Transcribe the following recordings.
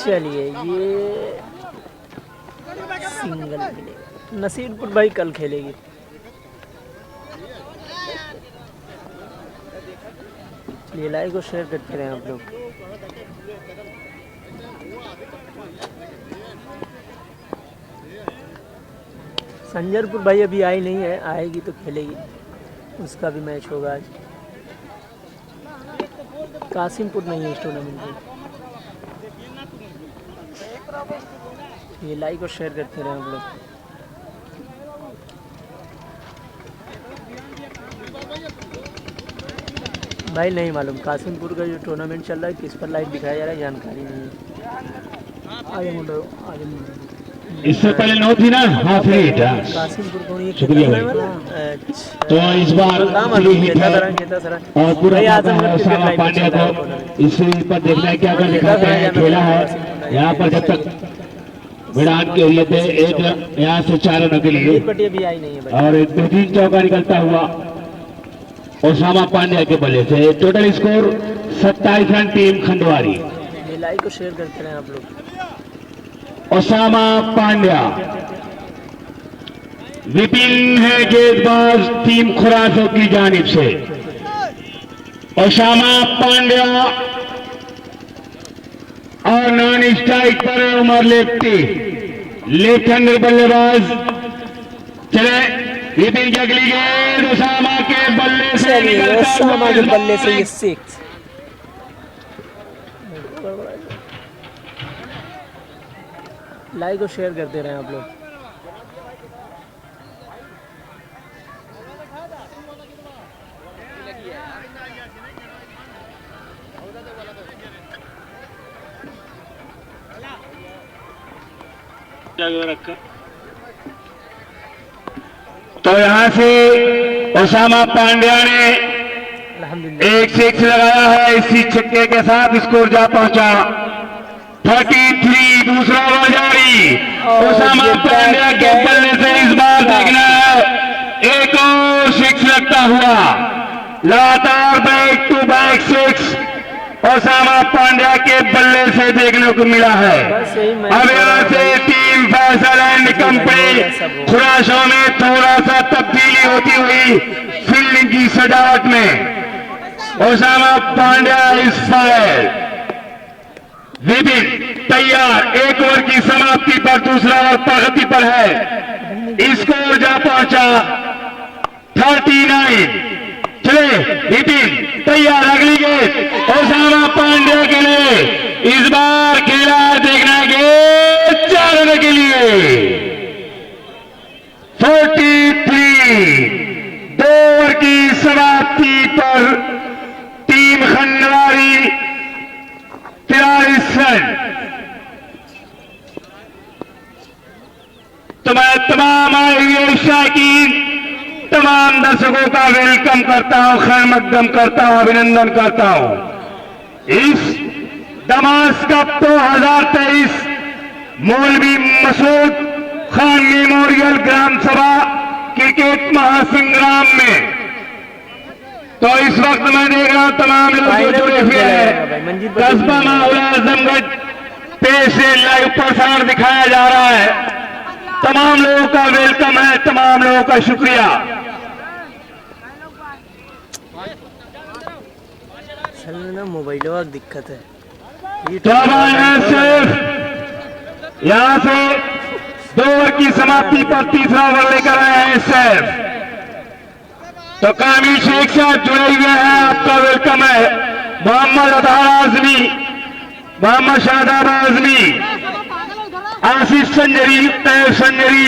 चलिए ये सिंगल मिलेगा। नसीरपुर भाई कल खेलेगी। चलिए लाइक और शेयर करते रहें आप लोग। संजरपुर भाई अभी आई नहीं है, आएगी तो खेलेगी, उसका भी मैच होगा आज। कासिमपुर नहीं है इस टूर्नामेंट में। ये लाइक और शेयर करते रहे हम लोग। भाई नहीं मालूम कासिमपुर का जो टूर्नामेंट चल रहा है किस पर लाइव दिखाया जा रहा है, जानकारी नहीं है। आगे इससे पहले नो थी ना हाफ रेट। कासिमपुर को ये शुक्रिया भाई। तो इस बार और पूरा उसामा पांड्या को इस पर देखना है क्या कर दिखाते हैं। खेला है यहाँ पर जब तक मैदान के एरिया पे एक यहाँ से 4 रनों के लिए और एक बेहतरीन चौका निकलता हुआ उसामा पांड्या के बल्ले से। टोटल स्कोर 27 रन टीम खंडवारी। लाइक को शेयर करते रहे आप लोग। उसामा पांड्या विपिन है गेंदबाज टीम खुरासों की जानिब से। उसामा पांड्या और नॉन स्ट्राइक पर उमर लेफ्टी, लेफ्ट हैंडर बल्लेबाज। चले विपिन की अगली गेंद उसामा के बल्ले से उसामा के बल्ले से ये 6। लाइक और शेयर करते रहे आप लोग। तो यहाँ से उसामा पांड्या ने एक 6 लगाया है। इसी छक्के के साथ स्कोर जा पहुंचा 33। दूसरा ओवर जारी उसामा पांड्या के बल्ले से इस बार देखना है एक और 6 लगता हुआ। लगातार back to back 6 Usama Pandya के बल्ले से देखने को मिला है। अब यहाँ से टीम फैसल एंड कंपनी खुरासों में थोड़ा सा तब्दीली होती हुई फील्डिंग की सजावट में। उसामा पांड्या इस फायर विपिन तैयार। 1 ओवर की समाप्ति पर दूसरा ओवर प्रगति पर है। स्कोर जा पहुंचा 39। चले विपिन तैयार। अगली गेंद उसामा पांड्या के लिए इस बार खेला देखना गेंद 4 रन के लिए 43। 2 ओवर की समाप्ति पर टीम खंडवारी 43 रन। तो मैं तमाम शौकीन तमाम दर्शकों का वेलकम करता हूं, खैर मकदम करता हूं, अभिनंदन करता हूं। इस दमास कप 2023 मौलवी मसूद खान मेमोरियल ग्राम सभा क्रिकेट महासंग्राम में। तो इस वक्त मैं देख रहा हूं तमाम लोग जो जुड़े हुए हैं। कस्बा माहौला आजमगढ़ पे से लाइव प्रसारण दिखाया जा रहा है। तमाम लोगों का वेलकम है, तमाम लोगों का शुक्रिया। मोबाइल का दिक्कत है। तो यहाँ से 2 ओवर की समाप्ति पर तीसरा ओवर लेकर आए हैं सैफ। तो कामिल शेख साहब जुड़े हुए हैं, आपका वेलकम है। मोहम्मद अतहार आजमी, मोहम्मद शादाब आजमी, आशीष संजरी, तैयब संजरी,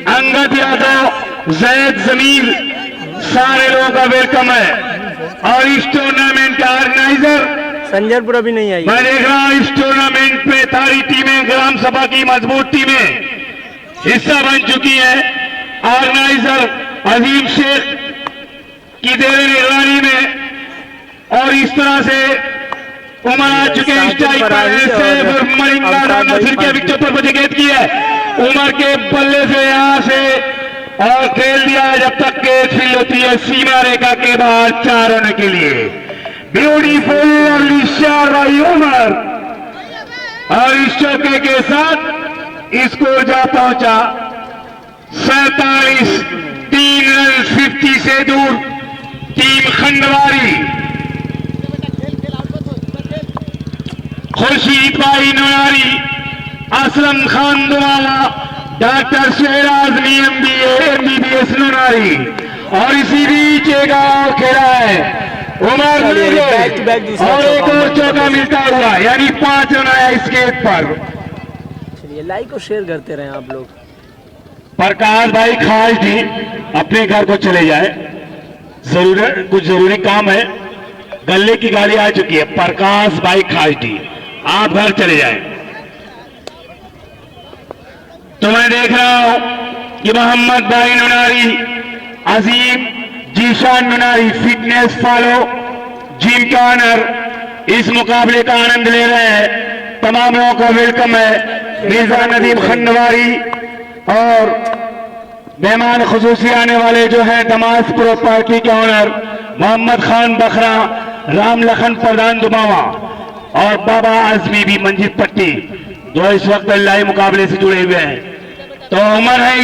अंगद यादव, जैद जमील, सारे लोगों का वेलकम है। और इस टूर्नामेंट का ऑर्गेनाइजर संजरपुर अभी नहीं आई। मैं देख रहा हूं इस टूर्नामेंट में सारी टीमें ग्राम सभा की मजबूत टीमें हिस्सा बन चुकी है। ऑर्गेनाइजर अजीम शेख की देर निगरानी में और इस तरह से उमर आ चुके हैं। स्ट्राइक पर नसीर के विकेट पर विकेट की है। उमर के बल्ले से यहां से और खेल दिया जब तक कैच फील होती है सीमा रेखा के बाहर 4 रन के लिए। ब्यूटीफुल और निशार भाई उमर और इस चौके के साथ स्कोर जा पहुंचा 47, 3 रन 50 से दूर टीम खंडवारी। खुर्शीद भाई नोनारी, असलम खान दुआला, डॉक्टर शेराज MBBS नोनारी, और इसी बीच एक और खेला है उमर और एक और चौका मिलता हुआ, यानी 5 रन आया इस गेंद पर। चलिए लाइक और शेयर करते रहे आप लोग। प्रकाश भाई खास जी अपने घर को चले जाए, कुछ जरूरी काम है। गले की गाड़ी आ चुकी है। प्रकाश भाई खास जी आप घर चले जाए। तो मैं देख रहा हूं कि मोहम्मद भाई नोनारी, अजीम Zeeshan Nonari fitness follow gym का ऑनर इस मुकाबले का आनंद ले रहे हैं। तमाम लोगों को वेलकम है। मिर्जा नदीम खंडवारी और मेहमान खुसूसी आने वाले जो है दमास प्रॉपर्टी के ऑनर मोहम्मद खान बखरा, राम लखन प्रधान दुमावा और बाबा आजमी भी मंजिल पट्टी जो इस वक्त लाइव मुकाबले से जुड़े हुए हैं। तो उमर है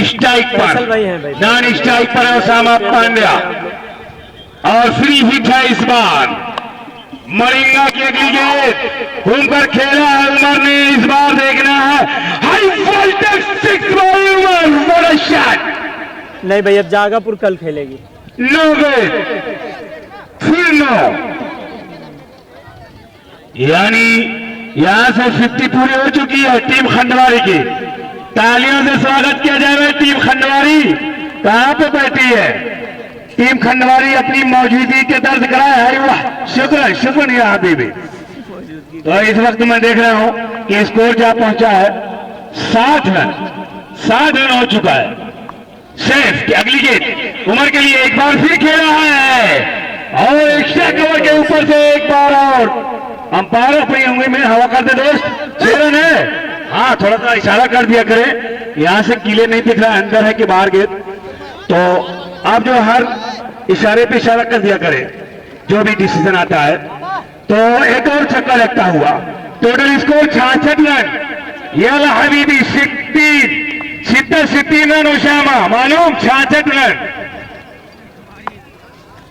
स्ट्राइक पर, नॉन स्ट्राइक पर ओसामा पांड्या और फ्री हिट है इस बार। मरिंगा की अगली गेंद घूम कर खेला है उमर ने, इस बार देखना है हाई वोल्टेज 6 बाई उमर, बड़ा शॉट। नहीं भाई अब जागापुर कल खेलेगी। 9 गेंद फिर 9, यानी यहां से 50 पूरी हो चुकी है टीम खंडवारी की। तालियों से स्वागत किया जाएगा टीम खंडवारी। कहां पे बैठी है टीम खंडवारी, अपनी मौजूदगी के दर्ज कराया है। वाह शुक्र शुक्रिया हबीबी। तो इस वक्त मैं देख रहा हूं कि स्कोर जा पहुंचा है 60 रन हो चुका है। शेफ की अगली गेंद उमर के लिए एक बार फिर खेला है और एक्स्ट्रा कवर के ऊपर से एक बार और अंपायर अपनी उंगली में हवा कर दे दोस्त। 6 रन है। हाँ थोड़ा सा इशारा कर दिया करें, यहां से कीले नहीं दिख रहा अंदर है कि बाहर गेंद, तो आप जो हर इशारे पे इशारा कर दिया करें जो भी डिसीजन आता है। तो एक और छक्का लगता हुआ, टोटल स्कोर 66 रन। ये हबीबी 60 रन उशामा मालूम 66 रन।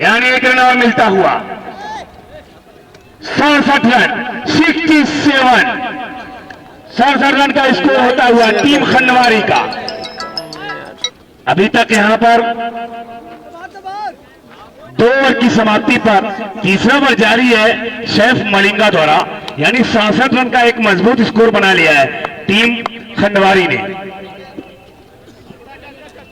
यानी 1 रन और मिलता हुआ 67 रन 67 रन का स्कोर होता हुआ टीम खंडवारी का। अभी तक यहां पर 2 ओवर की समाप्ति पर तीसरा ओवर जारी है शेफ मलिंगा द्वारा, यानी 67 रन का एक मजबूत स्कोर बना लिया है टीम खंडवारी ने।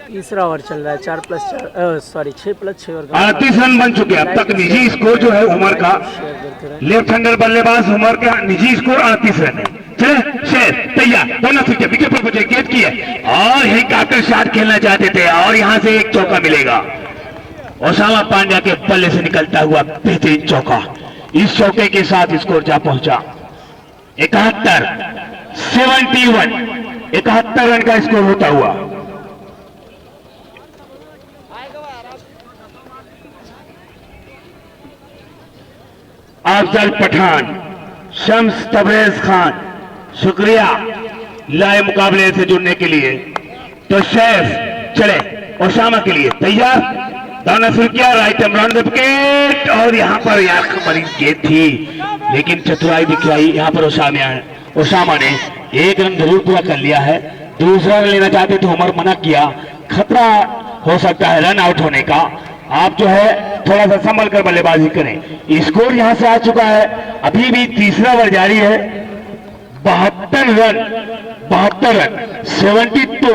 तीसरा ओवर चल रहा है 6+6 और 38 रन बन चुके हैं अब तक। निजी स्कोर जो है उमर का, लेफ्ट हैंडर बल्लेबाज उमर का निजी स्कोर 38 रन है। चले शेफ तैयार, दोनों विकेट विकेट पर पहुंचे, गेट की है और हेलीकॉप्टर शॉट खेलना चाहते थे और यहां से एक चौका मिलेगा। ओसामा पांड्या के बल्ले से निकलता हुआ बेहतरीन चौका, इस चौके के साथ स्कोर जा पहुंचा 71 रन का स्कोर होता हुआ। अफजल पठान, शम्स तबरेज खान, शुक्रिया लाइव मुकाबले से जुड़ने के लिए। तो शेफ चले ओसामा के लिए तैयार, दाना शुरू किया, राइट राउंड द विकेट और यहां पर यार बड़ी गेंद थी लेकिन चतुराई दिखाई यहां पर ओसामा ने 1 रन जरूर पूरा कर लिया है। दूसरा रन लेना चाहते तो उमर मना किया, खतरा हो सकता है रन आउट होने का, आप जो है थोड़ा सा संभल कर बल्लेबाजी करें। स्कोर यहां से आ चुका है, अभी भी तीसरा ओवर जारी है। 72 रन 72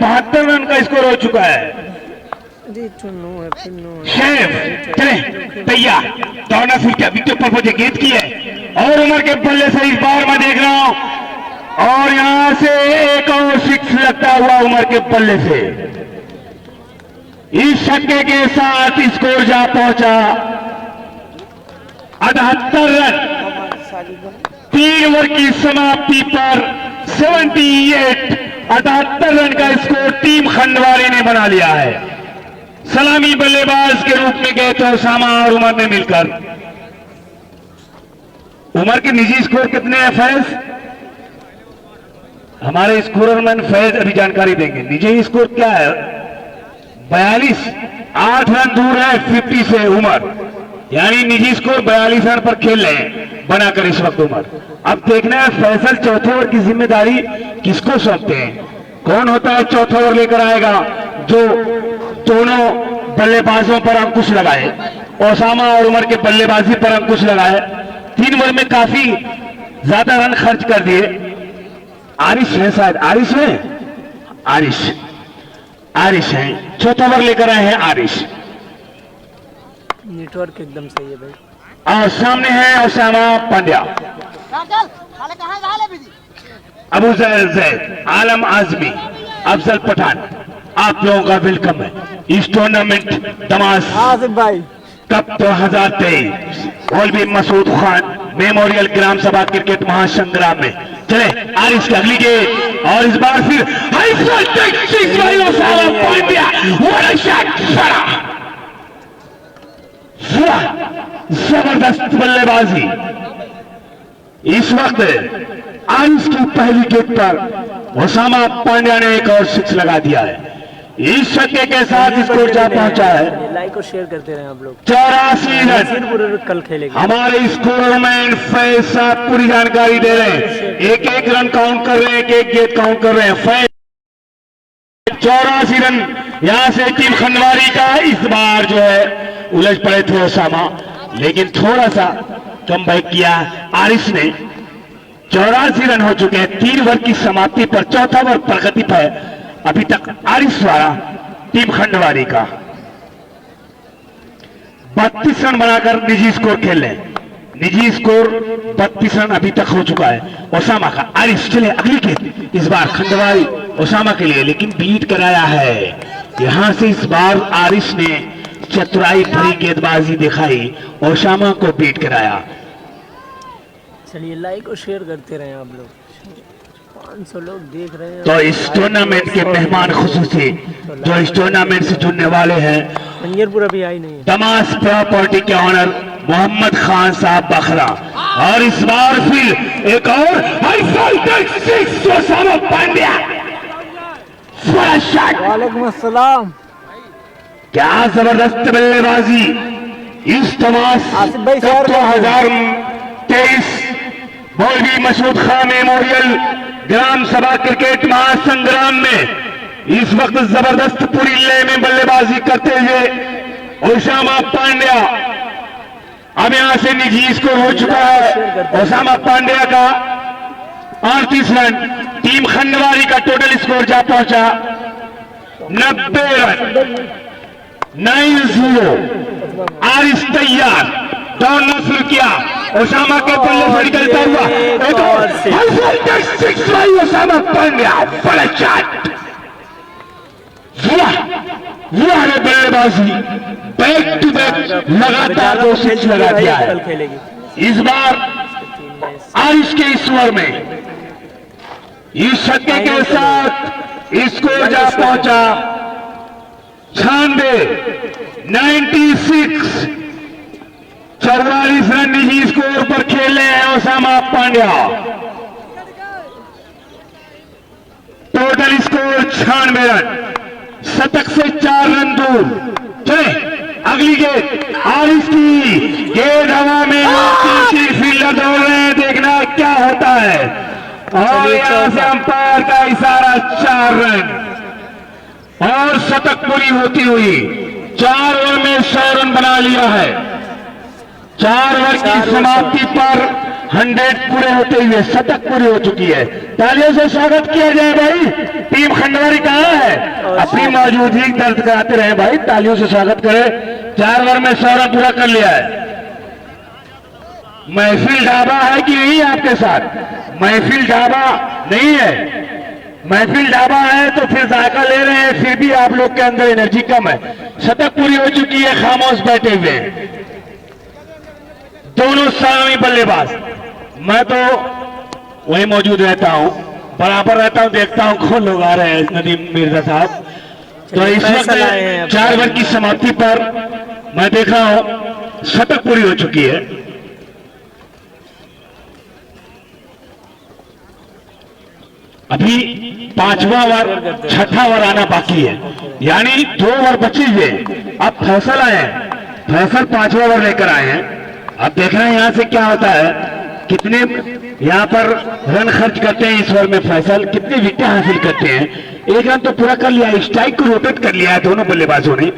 72 रन का स्कोर हो चुका है। शेफ चले तैयार, दौड़ना शुरू किया, विकेट पर पहुंचे, गेंद की है और उमर के बल्ले से इस बार मैं देख रहा हूं और और यहां से एक और सिक्स लगता हुआ उमर के पल्ले से। इस छक्के के साथ स्कोर जा पहुंचा 78 रन। 3 ओवर की समाप्ति पर 78 रन का स्कोर टीम खंडवारी ने बना लिया है। सलामी बल्लेबाज के रूप में गए थे ओसामा और उमर ने मिलकर। उमर के निजी स्कोर कितने हैं फैज? हमारे स्कोरमैन फैज अभी जानकारी देंगे। निजी स्कोर क्या है? 42, 8 रन दूर है 50 से उमर, यानी निजी स्कोर 42 रन पर खेल रहे हैं बनाकर इस वक्त उमर। अब देखना है फैसल चौथे ओवर की जिम्मेदारी किसको सौंपते हैं। कौन होता है चौथा ओवर लेकर आएगा जो दोनों बल्लेबाजों पर अंकुश लगाए, ओसामा और उमर के बल्लेबाजी पर अंकुश लगाए। 3 ओवर में काफी ज्यादा रन खर्च कर दिए। आरिश है शायद, आरिश है, आरिश है, चौथा ओवर लेकर आए हैं आरिश। नेटवर्क एकदम सही है भाई। और सामने है ओसामा पांड्या, अबू जैद, आलम आजमी, अफजल पठान, आप लोगों का वेलकम है इस टूर्नामेंट दमास आसिफ भाई कप 2023 मौलवी मसूद खान मेमोरियल ग्राम सभा क्रिकेट महासंग्राम में। चले आरिश की अगली गेंद और इस बार फिर जबरदस्त बल्लेबाजी। इस वक्त आरिश की पहली गेंद पर ओसामा पांड्या ने एक और सिक्स लगा दिया है। इस छक्के के साथ स्कोर जा पहुंचा है। लाइक और शेयर करते रहे आप लोग। 84 रन। कल खेलेंगे। हमारे स्कोरमैन फैज साहब पूरी जानकारी दे रहे हैं, एक एक रन काउंट कर रहे हैं, एक एक गेंद काउंट कर रहे हैं। फैज 84 रन यहां से टीम खंडवारी का। इस बार जो है उलझ पड़े थे ओसामा, लेकिन थोड़ा सा कम बैक किया आरिश ने। 84 रन हो चुके हैं 3 ओवर की समाप्ति पर। चौथा ओवर प्रगति पर अभी तक आरिश द्वारा टीम खंडवारी का 32 रन बनाकर निजी स्कोर खेल रहे हैं। निजी स्कोर 32 रन अभी तक हो चुका है ओसामा का। आरिश चले अगली गेंद इस बार खंडवारी ओसामा के लिए, लेकिन बीट कराया है यहां से। इस बार आरिश ने चतुराई भरी गेंदबाजी दिखाई, ओसामा को बीट कराया। चलिए लाइक और शेयर करते रहे आप लोग। 500 लोग देख रहे हैं। तो इस टूर्नामेंट के मेहमान खुसूसी जो इस टूर्नामेंट से जुड़ने वाले हैं, मंजरपुर अभी आई नहीं है। दमास प्रॉपर्टी के ऑनर मोहम्मद खान साहब बखरा। और इस बार फिर एक और ओसामा पांड्या। वालेकुम अस्सलाम। क्या जबरदस्त बल्लेबाजी इस दमास 2023 मौलवी मसूद खान मेमोरियल ग्राम सभा क्रिकेट महासंग्राम में। इस वक्त जबरदस्त पूरी लय में बल्लेबाजी करते हुए ओसामा पांड्या। अब यहां से निजी स्कोर हो चुका है ओसामा पांड्या का 38 रन। टीम खंडवारी का टोटल स्कोर जा पहुंचा 90 रन। 9-0। आरिश तैयार, दौड़ना शुरू किया, ओसामा के बल्ले से निकलता हुआ एक और ओसामा पांड्या। बड़ा शॉट, हुआ है बल्लेबाजी, बैक टू बैक लगातार 2 सिक्स लगा दिया है। इस बार आरिश के इस ओवर में इस छक्के के साथ स्कोर जा पहुंचा 96। 44 रन निजी स्कोर पर खेले हैं Osama Pandya. Total score 96 run, शतक से 4 रन दूर। चले अगली गेंद आरिश की गेंद हवा में, फील्डर दौड़ रहे हैं, देखना क्या होता है। और यहां से अंपायर का इशारा 4 रन और शतक पूरी होती हुई 4 ओवर में 100 रन बना लिया है। 4 ओवर की समाप्ति पर 100 पूरे होते हुए शतक पूरी हो चुकी है। तालियों से स्वागत किया जाए भाई। टीम खंडवारी कहां है? अपनी मौजूदगी दर्ज कराते रहे भाई, तालियों से स्वागत करें। 4 ओवर में 100 रन पूरा कर लिया है। महफिल ढाबा है कि नहीं आपके साथ? महफिल ढाबा नहीं है। महफिल ढाबा है तो फिर जायका ले रहे हैं, फिर भी आप लोग के अंदर एनर्जी कम है। शतक पूरी हो चुकी है, खामोश बैठे हुए हैं दोनों सलामी बल्लेबाज। मैं तो वहीं मौजूद रहता हूं, बराबर रहता हूं, देखता हूं कौन लोग आ रहे हैं। नदीम मिर्जा साहब तो इस वक्त 4 ओवर की समाप्ति पर मैं देख रहा हूं शतक पूरी हो चुकी है। अभी 5वां ओवर 6ठा ओवर आना बाकी है, यानी 2 ओवर बचे हुए। अब फैसल आए हैं, फैसल 5वां ओवर लेकर आए हैं। अब देखना है यहां से क्या होता है, कितने यहां पर रन खर्च करते हैं इस ओवर में फैसल, कितने विकेट हासिल करते हैं। 1 रन तो पूरा कर लिया, स्ट्राइक को रोटेट कर लिया है दोनों बल्लेबाजों ने,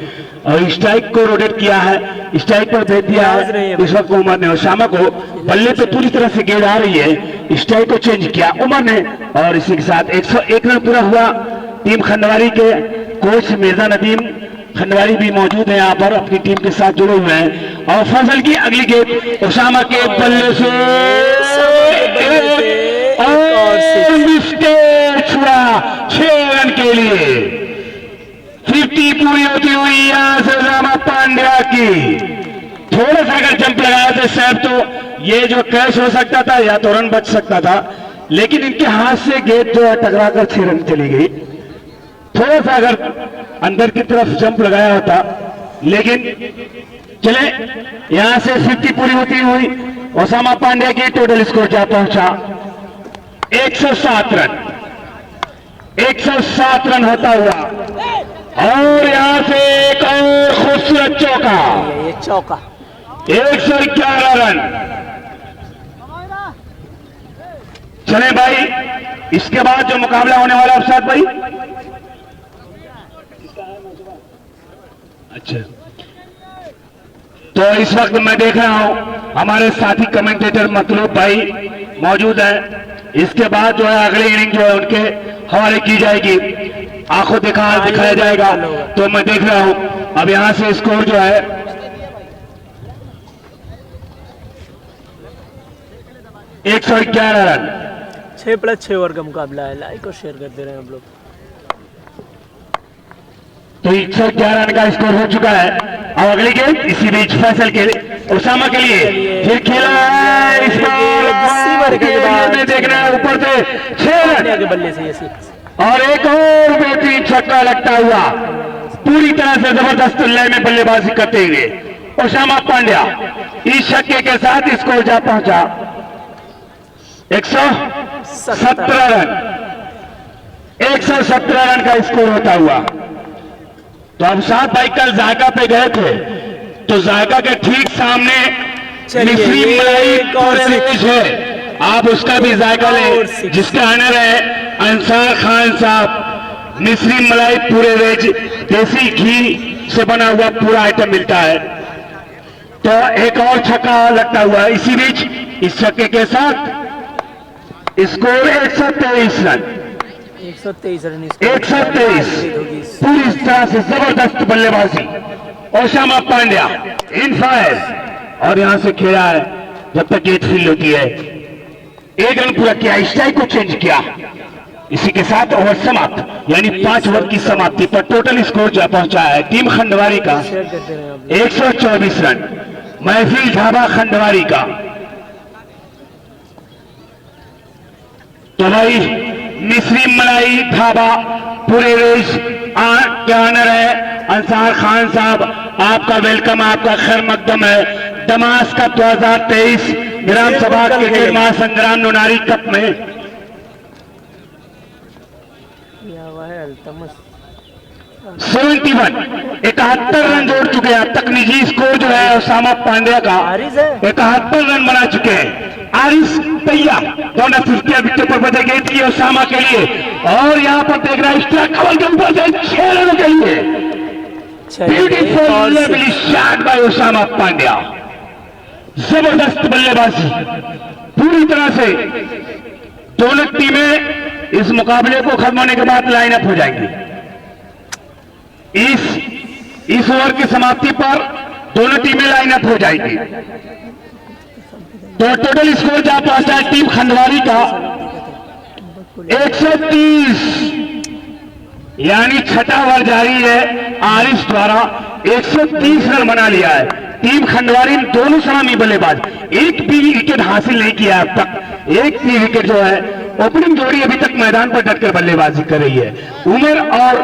और स्ट्राइक को रोटेट किया है, स्ट्राइक पर भेज दिया है इस वक्त उमर ने। और शामा को बल्ले पे पूरी तरह से गेंद आ रही है, स्ट्राइक को चेंज किया उमर ने, और इसी के साथ 101 रन पूरा हुआ। टीम खंडवारी के कोच मिर्जा नदीम खंडवारी भी मौजूद है यहाँ पर, अपनी टीम के साथ जुड़े हुए हैं। और फैसल की अगली गेंद उसामा के बल्ले से छुड़ा 6 रन के लिए। 50 पूरी होती हुई यहां से रामा पांड्या की। थोड़ा सा अगर जंप लगाया था सैफ तो ये जो कैच हो सकता था या तो रन बच सकता था, लेकिन इनके हाथ से गेंद जो है टकराकर 6 रन चली गई। थोड़ा सा अगर अंदर की तरफ जंप लगाया होता, लेकिन चले यहां से 50 पूरी होती हुई ओसामा पांड्या की टोटल स्कोर जा पहुंचा 107 रन। 107 रन होता हुआ, और यहां से एक और खूबसूरत चौका, ये चौका 111 रन। चले भाई, इसके बाद जो मुकाबला होने वाला अफसाद भाई, अच्छा तो इस वक्त मैं देख रहा हूं हमारे साथी कमेंटेटर मतलूब भाई मौजूद है। इसके बाद जो है अगली इनिंग जो है उनके हवाले की जाएगी, आंखों दिखाया जाएगा। तो मैं देख रहा हूं अब यहां से स्कोर जो है 111 रन। 6+6 ओवर का मुकाबला है। लाइक और शेयर कर दे रहे हैं हम लोग। तो 111 रन का स्कोर हो चुका है। और अगली गेंद इसी बीच फैसल के उसामा के लिए फिर खेला है इस बार में देखना है ऊपर से 6 रन के बल्ले से ये 6 और एक और बेहतरीन छक्का लगता हुआ, पूरी तरह से जबरदस्त लय में बल्लेबाजी करते हुए उसामा पांड्या इस छक्के के साथ स्कोर जा पहुंचा 117 रन। 117 रन का स्कोर होता हुआ। तो अब साहब भाई कल जायका पे गए थे, तो जायका के ठीक सामने मिश्री मलाई कॉर्पोरेशन है, आप उसका भी जायका लें, जिसका ऑनर है अंसार खान साहब। मिश्री मलाई पूरे वेज देसी घी से बना हुआ पूरा आइटम मिलता है। तो एक और छक्का लगता हुआ इसी बीच, इस छक्के के साथ स्कोर 123 रन। 123 रन 123 पूरी तरह से जबरदस्त बल्लेबाजी ओसामा पांड्या इन फायर, और यहां से खेला है जब तक गेट फील्ड होती है। 1 रन पूरा किया, स्ट्राइक को चेंज किया। इसी के साथ ओवर समाप्त, यानी 5 ओवर की समाप्ति पर टोटल स्कोर जा पहुंचा है टीम खंडवारी का 124 रन, महफिल ढाबा खंडवारी का। तो भाई मिश्री मलाई ढाबा पूरे रेस के ऑनर है अंसार खान साहब, आपका वेलकम, आपका खैर मकदम है। दमास का 2023 ग्राम सभा क्रिकेट महासंग्राम नोनारी कप में 71 रन जोड़ चुके हैं अब तक। निजी स्कोर जो है ओसामा पांड्या का 71 रन बना चुके हैं। आरिस तैया दोनों तृतीय विकेट पर बचे गेंद की ओसामा के लिए, और यहां पर देख रहा है स्ट्राइक कवर के ऊपर से 6 रनों के लिए beautiful lovely shot by Osama Pandya. जबरदस्त बल्लेबाजी पूरी तरह से। दोनों टीमें इस मुकाबले को खत्म होने के बाद लाइन अप हो जाएंगी। इस ओवर की समाप्ति पर दोनों टीमें लाइन अप हो जाएंगी। तो टोटल स्कोर जा पहुंचा है टीम खंडवारी का 130, यानी छठा ओवर जारी है। आरिफ द्वारा 130 रन बना लिया है। टीम खंडवारी दोनों सलामी बल्लेबाज एक भी विकेट हासिल नहीं किया अब तक। एक भी विकेट जो है ओपनिंग जोड़ी अभी तक मैदान पर डटकर बल्लेबाजी कर रही है। उमर और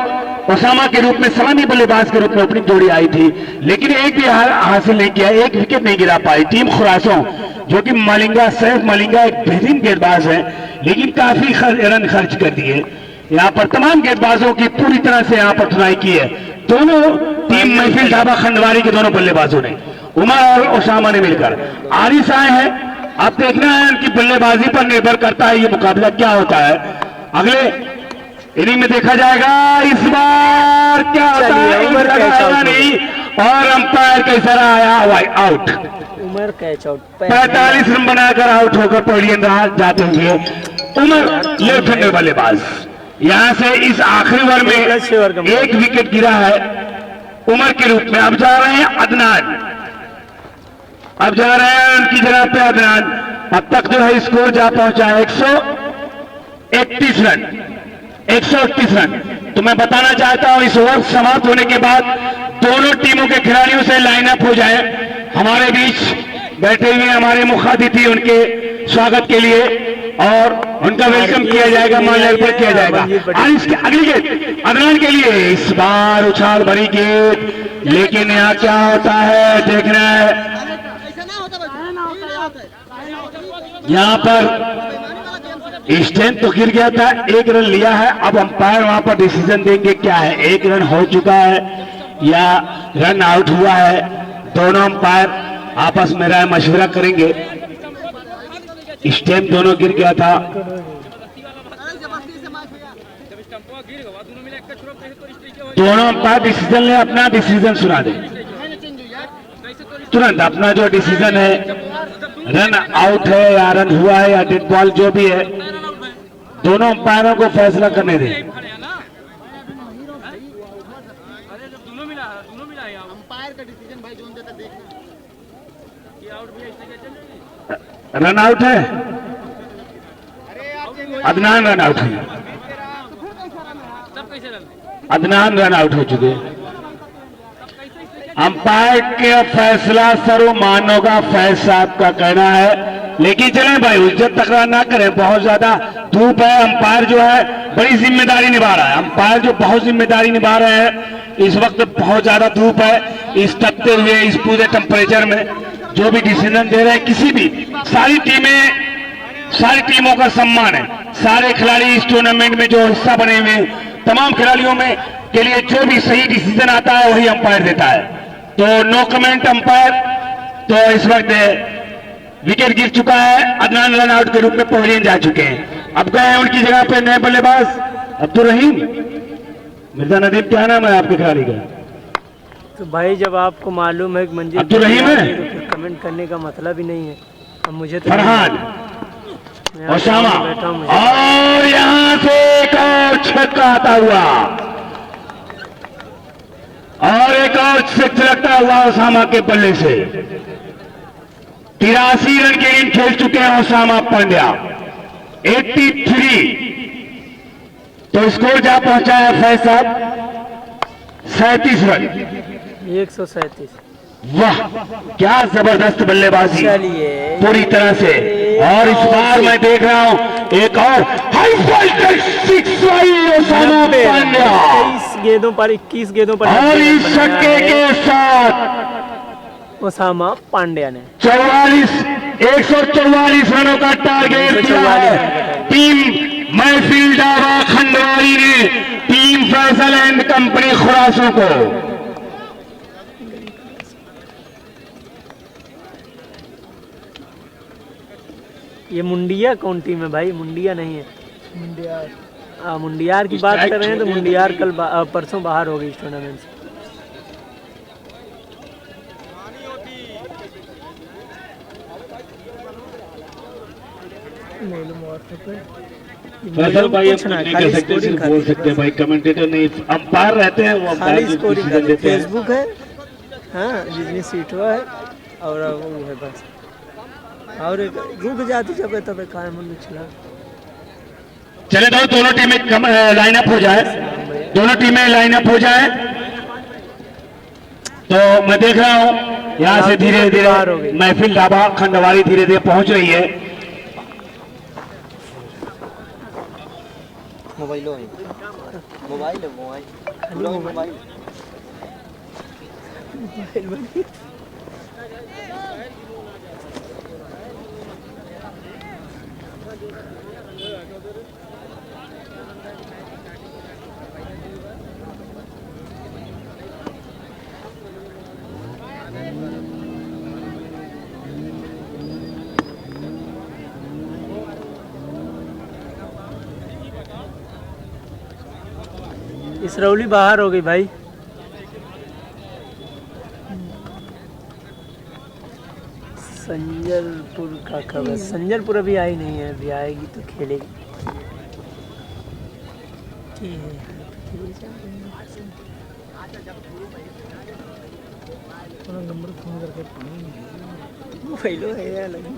ओसामा के रूप में सलामी बल्लेबाज के रूप में ओपनिंग जोड़ी आई थी, लेकिन एक भी हासिल नहीं किया, एक विकेट नहीं गिरा पाई। टीम खुरासों जो कि मलिंगा सैफ मलिंगा एक बेहतरीन गेंदबाज है, लेकिन काफी रन खर्च कर दिए। यहाँ पर तमाम गेंदबाजों की पूरी तरह से यहाँ पर धुनाई की है। दोनों टीम महफिल ढाबा खंडवारी के दोनों बल्लेबाजों ने, उमर और ओसामा ने मिलकर। आरिफ आए हैं, अब देखना है उनकी बल्लेबाजी पर निर्भर करता है ये मुकाबला क्या होता है। अगले इनिंग में देखा जाएगा इस बार क्या होता है। उमर आया नहीं और अंपायर का इशारा आया out. Umar catch out 45 run बनाकर आउट होकर पहली अंदाज जाते हुए उमर लेफ्ट हैंडर बल्लेबाज। यहां से इस आखिरी ओवर में एक विकेट गिरा है उमर के रूप में। अब जा रहे हैं अदनान, अब जा रहे हैं उनकी जगह पे अदनान। अब तक जो है स्कोर जा पहुंचा है 131 रन, 131 रन। तो मैं बताना चाहता हूं इस ओवर समाप्त होने के बाद दोनों टीमों के खिलाड़ियों से लाइनअप हो जाए। हमारे बीच बैठे हुए हमारे मुख्य अतिथि, उनके स्वागत के लिए और उनका वेलकम किया जाएगा, मान लेवल पर किया जाएगा। और इसके अगली गेंद अदनान के लिए, इस बार उछाल भरी गेंद, लेकिन यहाँ क्या होता है देखना है। यहाँ पर स्टैंड तो गिर गया था, एक रन लिया है। अब अंपायर वहां पर डिसीजन देंगे क्या है, एक रन हो चुका है या रन आउट हुआ है। दोनों अंपायर आपस में राय मशवरा करेंगे। स्टैम्प दोनों गिर गया था। दोनों अंपायर डिसीजन ले, अपना डिसीजन सुना दे तुरंत। अपना जो डिसीजन है, रन आउट है या रन हुआ है या डेड बॉल जो भी है, दोनों अंपायरों को फैसला करने दें। रन आउट है, अदनान रन आउट है, अदनान रन आउट हो चुके। अंपायर का फैसला सर्वमान्यों का फैसला आपका कहना है, लेकिन चलें भाई उज्जत तकरार ना करें, बहुत ज्यादा धूप है। अंपायर जो है बड़ी जिम्मेदारी निभा रहा है, अंपायर जो बहुत जिम्मेदारी निभा रहे हैं। इस वक्त बहुत ज्यादा धूप है, इस तपते हुए इस पूरे टेम्परेचर में जो भी डिसीजन दे रहे हैं, किसी भी सारी टीमों का सम्मान है। सारे खिलाड़ी इस टूर्नामेंट में जो हिस्सा बने हुए तमाम खिलाड़ियों में के लिए जो भी सही डिसीजन आता है वही अंपायर देता है। तो नो कमेंट अंपायर। तो इस वक्त विकेट गिर चुका है, अदनान रन आउट के रूप में पवेलियन जा चुके हैं। अब गए हैं उनकी जगह पे नए बल्लेबाज अब्दुल रहीम मिर्जा नदीम। क्या नाम है आपके खिलाड़ी का? तो भाई जब आपको मालूम है कि मंजिल अब्दुल रहीम है, तो कमेंट करने का मतलब ही नहीं है। अब मुझे तो फरहान ओसामा, और यहां से एक और छक्का आता हुआ और एक और सिक्स लगता हुआ ओसामा के बल्ले से। 83 रन के इनिंग खेल चुके हैं ओसामा पांड्या, 83। तो स्कोर जा पहुंचा है फैज साहब 37 रन, 137। वाह क्या जबरदस्त बल्लेबाजी पूरी तरह से। और इस बार मैं देख रहा हूं एक और high voltage six Osama Pandya, 21 गेंदों पर 21 गेंदों पर, और इस छक्के के साथ ओसामा पांड्या ने 144 रनों का टारगेट दिया है टीम महफिल ढाबा खंडवारी ने टीम फैसल एंड कंपनी खुरासों को। ये मुंडिया कौन टीम है भाई? मुंडिया नहीं है, मुंडियार। मुंडियार की बात कर रहे हैं तो मुंडियार कल परसों बाहर हो गई इस टूर्नामेंट से। फैसल भाई आप नहीं कर सकते, सिर्फ बोल सकते हैं भाई, कमेंटेटर नहीं, अंपायर रहते हैं वो अंपायर जो डिसीजन देते हैं। फेसबुक है, हाँ जिसमें सीटवा है और वो है बस। और एक रुक जाती जब तब काय मन चला। चले दो, दोनों टीमें लाइन अप हो जाए, दोनों टीमें लाइन अप हो जाए। तो मैं देख रहा हूं यहाँ से धीरे धीरे महफिल ढाबा खंडवारी धीरे धीरे पहुंच रही है। Mobile mobile mobile mobile Israuli बाहर हो गई भाई। संजलपुर का खबर, संजलपुर अभी आई नहीं है, अभी आएगी तो खेलेगी। नंबर फोन करके पहले है यार लगी।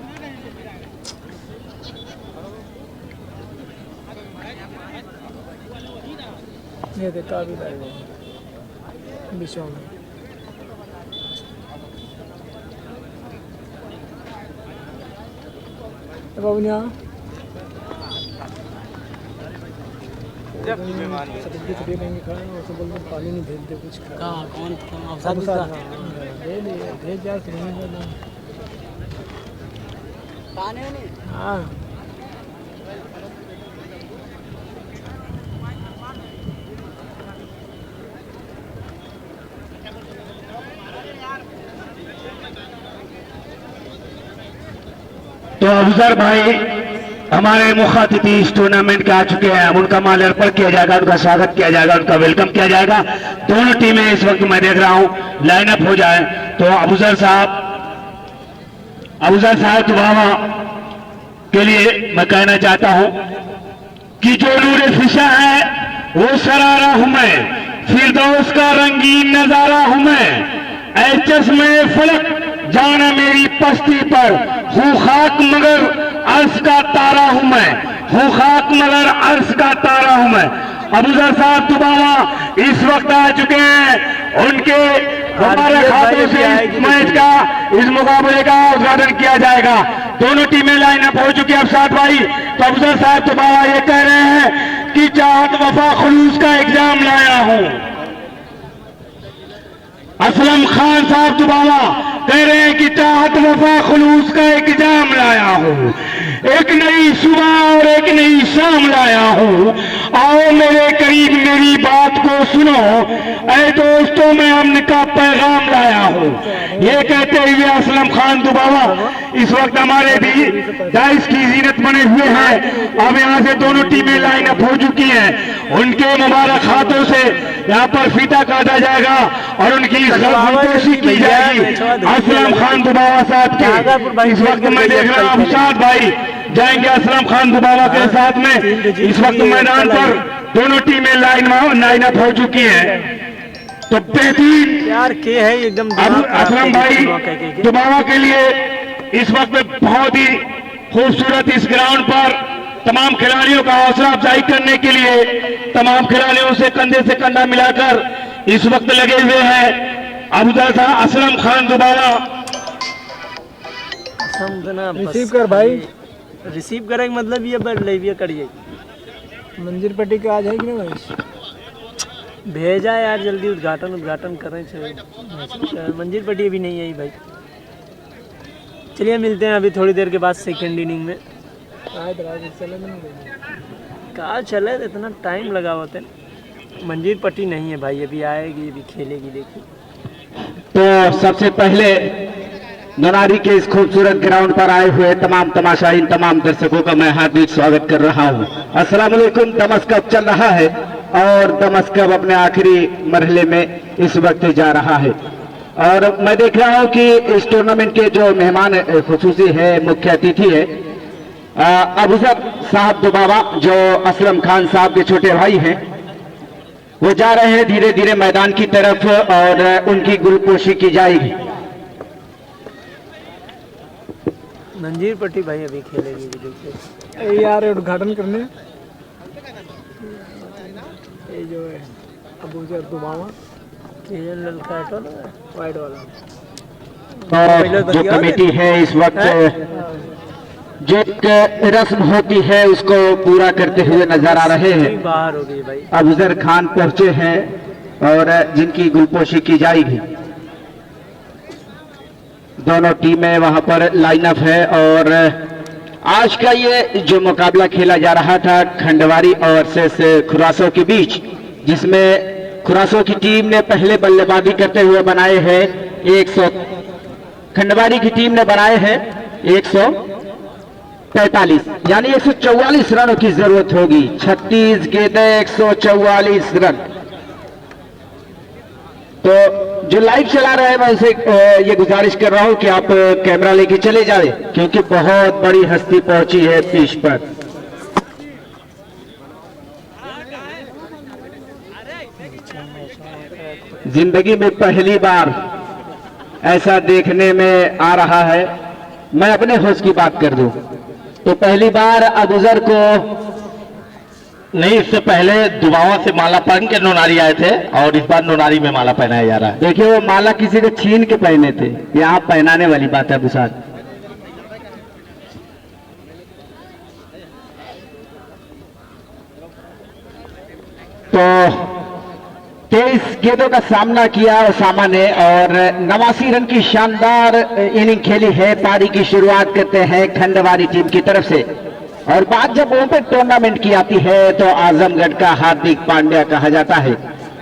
ये देखा भी लगेगा बीचों में। बाबूनिया छुट्टी कहेंगे खाए उसे बोलते पानी नहीं भेज दे कुछ कहाँ कौन भेज जाए तो नहीं करना। हाँ तो अफजर भाई हमारे मुखातिबी इस टूर्नामेंट के आ चुके हैं। अब उनका माल अर्पण किया जाएगा, उनका स्वागत किया जाएगा, उनका वेलकम किया जाएगा। दोनों टीमें इस वक्त मैं देख रहा हूं लाइन अप हो जाए। तो अफजर साहब दुबावा के लिए मैं कहना चाहता हूं कि जो नूर फिशा है वो शरारा हूं मैं, फिरदौस का रंगीन नजारा हूं मैं, एचएस में फलक जाना मेरी पस्ती पर, हूँ खाक मगर अर्श का तारा हूं मैं, हूँ खाक मगर अर्श का तारा हूं मैं। अफजल साहब दुबावा इस वक्त आ चुके हैं। उनके हमारे खातों से इस मैच का, इस मुकाबले का उद्घाटन किया जाएगा। दोनों टीमें लाइन अप हो चुकी है। अफसाद भाई, तो अफजल साहब दुबावा ये कह रहे हैं कि चाहत वफा खुलूस का एग्जाम लाया हूं। असलम खान साहब दुबावा कह रहे हैं कि चाहत वफा खुलूस का एग्जाम लाया हूं, एक नई सुबह और एक नई शाम लाया हूं। आओ मेरे करीब मेरी बात को सुनो, ऐ दोस्तों मैं अमन का पैगाम लाया हूं। ये कहते हुए असलम खान दुबावा इस वक्त हमारे भी डाइस की जीनत बने हुए हैं। अब यहाँ से दोनों टीमें लाइन अप हो चुकी हैं। उनके मुबारक हाथों से यहाँ पर फीता काटा जाएगा और उनकी संतोषी की जाएगी असलम खान दुबावा साहब के। इस वक्त मैं देख रहा हूँ अफसाद भाई जाएंगे असलम खान दुबावा के साथ में। इस वक्त मैदान पर दोनों टीमें लाइन अप हो चुकी है। तो बेहतरीन यार के है एकदम असलम भाई दुबावा के लिए इस वक्त बहुत ही खूबसूरत इस ग्राउंड पर तमाम खिलाड़ियों का हौसला अफजाई करने के लिए तमाम खिलाड़ियों से कंधा मिलाकर इस वक्त लगे हुए हैं अफजल साहब असलम खान दुबावा। रिसीव कर भाई, रिसीव करेंगे मतलब ये बढ़ ले करिए। मंजिल पट्टी का आ जाएगी ना भाई, भेजा यार जल्दी उद्घाटन करें। मंजिल पट्टी अभी नहीं आई भाई। चलिए मिलते हैं अभी थोड़ी देर के बाद सेकेंड इनिंग में। कहा चले इतना टाइम लगा होते। मंजिल पट्टी नहीं है भाई, अभी आएगी, अभी खेलेगी, देखिए। तो सबसे पहले ननारी के इस खूबसूरत ग्राउंड पर आए हुए तमाम तमाशाईन, तमाम दर्शकों का मैं हार्दिक स्वागत कर रहा हूं। अस्सलाम वालेकुम। दमस कप चल रहा है और दमस कप अपने आखिरी मरहले में इस वक्त जा रहा है। और मैं देख रहा हूं कि इस टूर्नामेंट के जो मेहमान खुसूसी है, मुख्य अतिथि है अफजल साहब दुबावा, जो असलम खान साहब के छोटे भाई हैं। वो जा रहे हैं धीरे धीरे मैदान की तरफ और उनकी गुलपोशी की जाएगी। मंजीर पट्टी भाई अभी खेलेगी देखिए यार उद्घाटन करने ये जो है अबूजर दुमावा ये ललका वाइट वाला तो जो कमेटी है इस वक्त जो एक रस्म होती है उसको पूरा करते हुए नजर आ रहे हैं। बाहर हो गई भाई। अफजल खान पहुंचे हैं और जिनकी गुलपोशी की जाएगी। दोनों टीमें वहां पर लाइनअप है और आज का ये जो मुकाबला खेला जा रहा था खंडवारी और सेस खुरासों के बीच, जिसमें खुरासों की टीम ने पहले बल्लेबाजी करते हुए बनाए हैं 100, खंडवारी की टीम ने बनाए हैं 145, यानी 144 रनों की जरूरत होगी। 36 गेंदें 144 रन। तो जो लाइव चला रहे हैं मैं उनसे ये गुजारिश कर रहा हूं कि आप कैमरा लेके चले जाए, क्योंकि बहुत बड़ी हस्ती पहुंची है पिच पर। जिंदगी में पहली बार ऐसा देखने में आ रहा है, मैं अपने होश की बात कर दूं तो पहली बार अबूजर को नहीं, इससे पहले दुबावा से माला पहन के नोनारी आए थे और इस बार नोनारी में माला पहनाया जा रहा है। देखिए वो माला किसी ने छीन के पहने थे, यहाँ पहनाने वाली बात है बुसार। तो 23 गेंदों का सामना किया ओसामा ने और 89 रन की शानदार इनिंग खेली है। पारी की शुरुआत करते हैं खंडवारी टीम की तरफ से। और बात जब ओपन टूर्नामेंट की आती है तो आजमगढ़ का हार्दिक पांड्या कहा जाता है,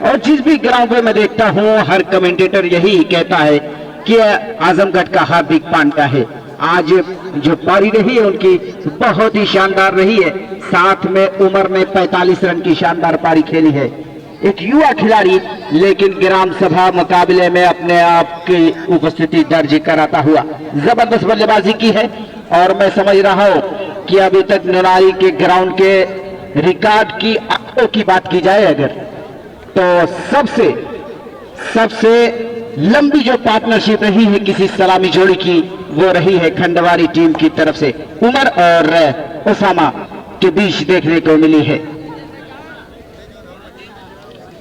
और जिस भी ग्राउंड पे मैं देखता हूं हर कमेंटेटर यही कहता है कि आजमगढ़ का हार्दिक पांड्या है। आज जो पारी रही है उनकी बहुत ही शानदार रही है। साथ में उमर ने 45 रन की शानदार पारी खेली है। एक युवा खिलाड़ी लेकिन ग्राम सभा मुकाबले में अपने आप की उपस्थिति दर्ज कराता हुआ जबरदस्त बल्लेबाजी की है। और मैं समझ रहा हूं कि अभी तक नोनारी के ग्राउंड के रिकॉर्ड की आंकड़ों की बात की जाए अगर, तो सबसे लंबी जो पार्टनरशिप रही है किसी सलामी जोड़ी की वो रही है खंडवारी टीम की तरफ से उमर और ओसामा के बीच देखने को मिली है।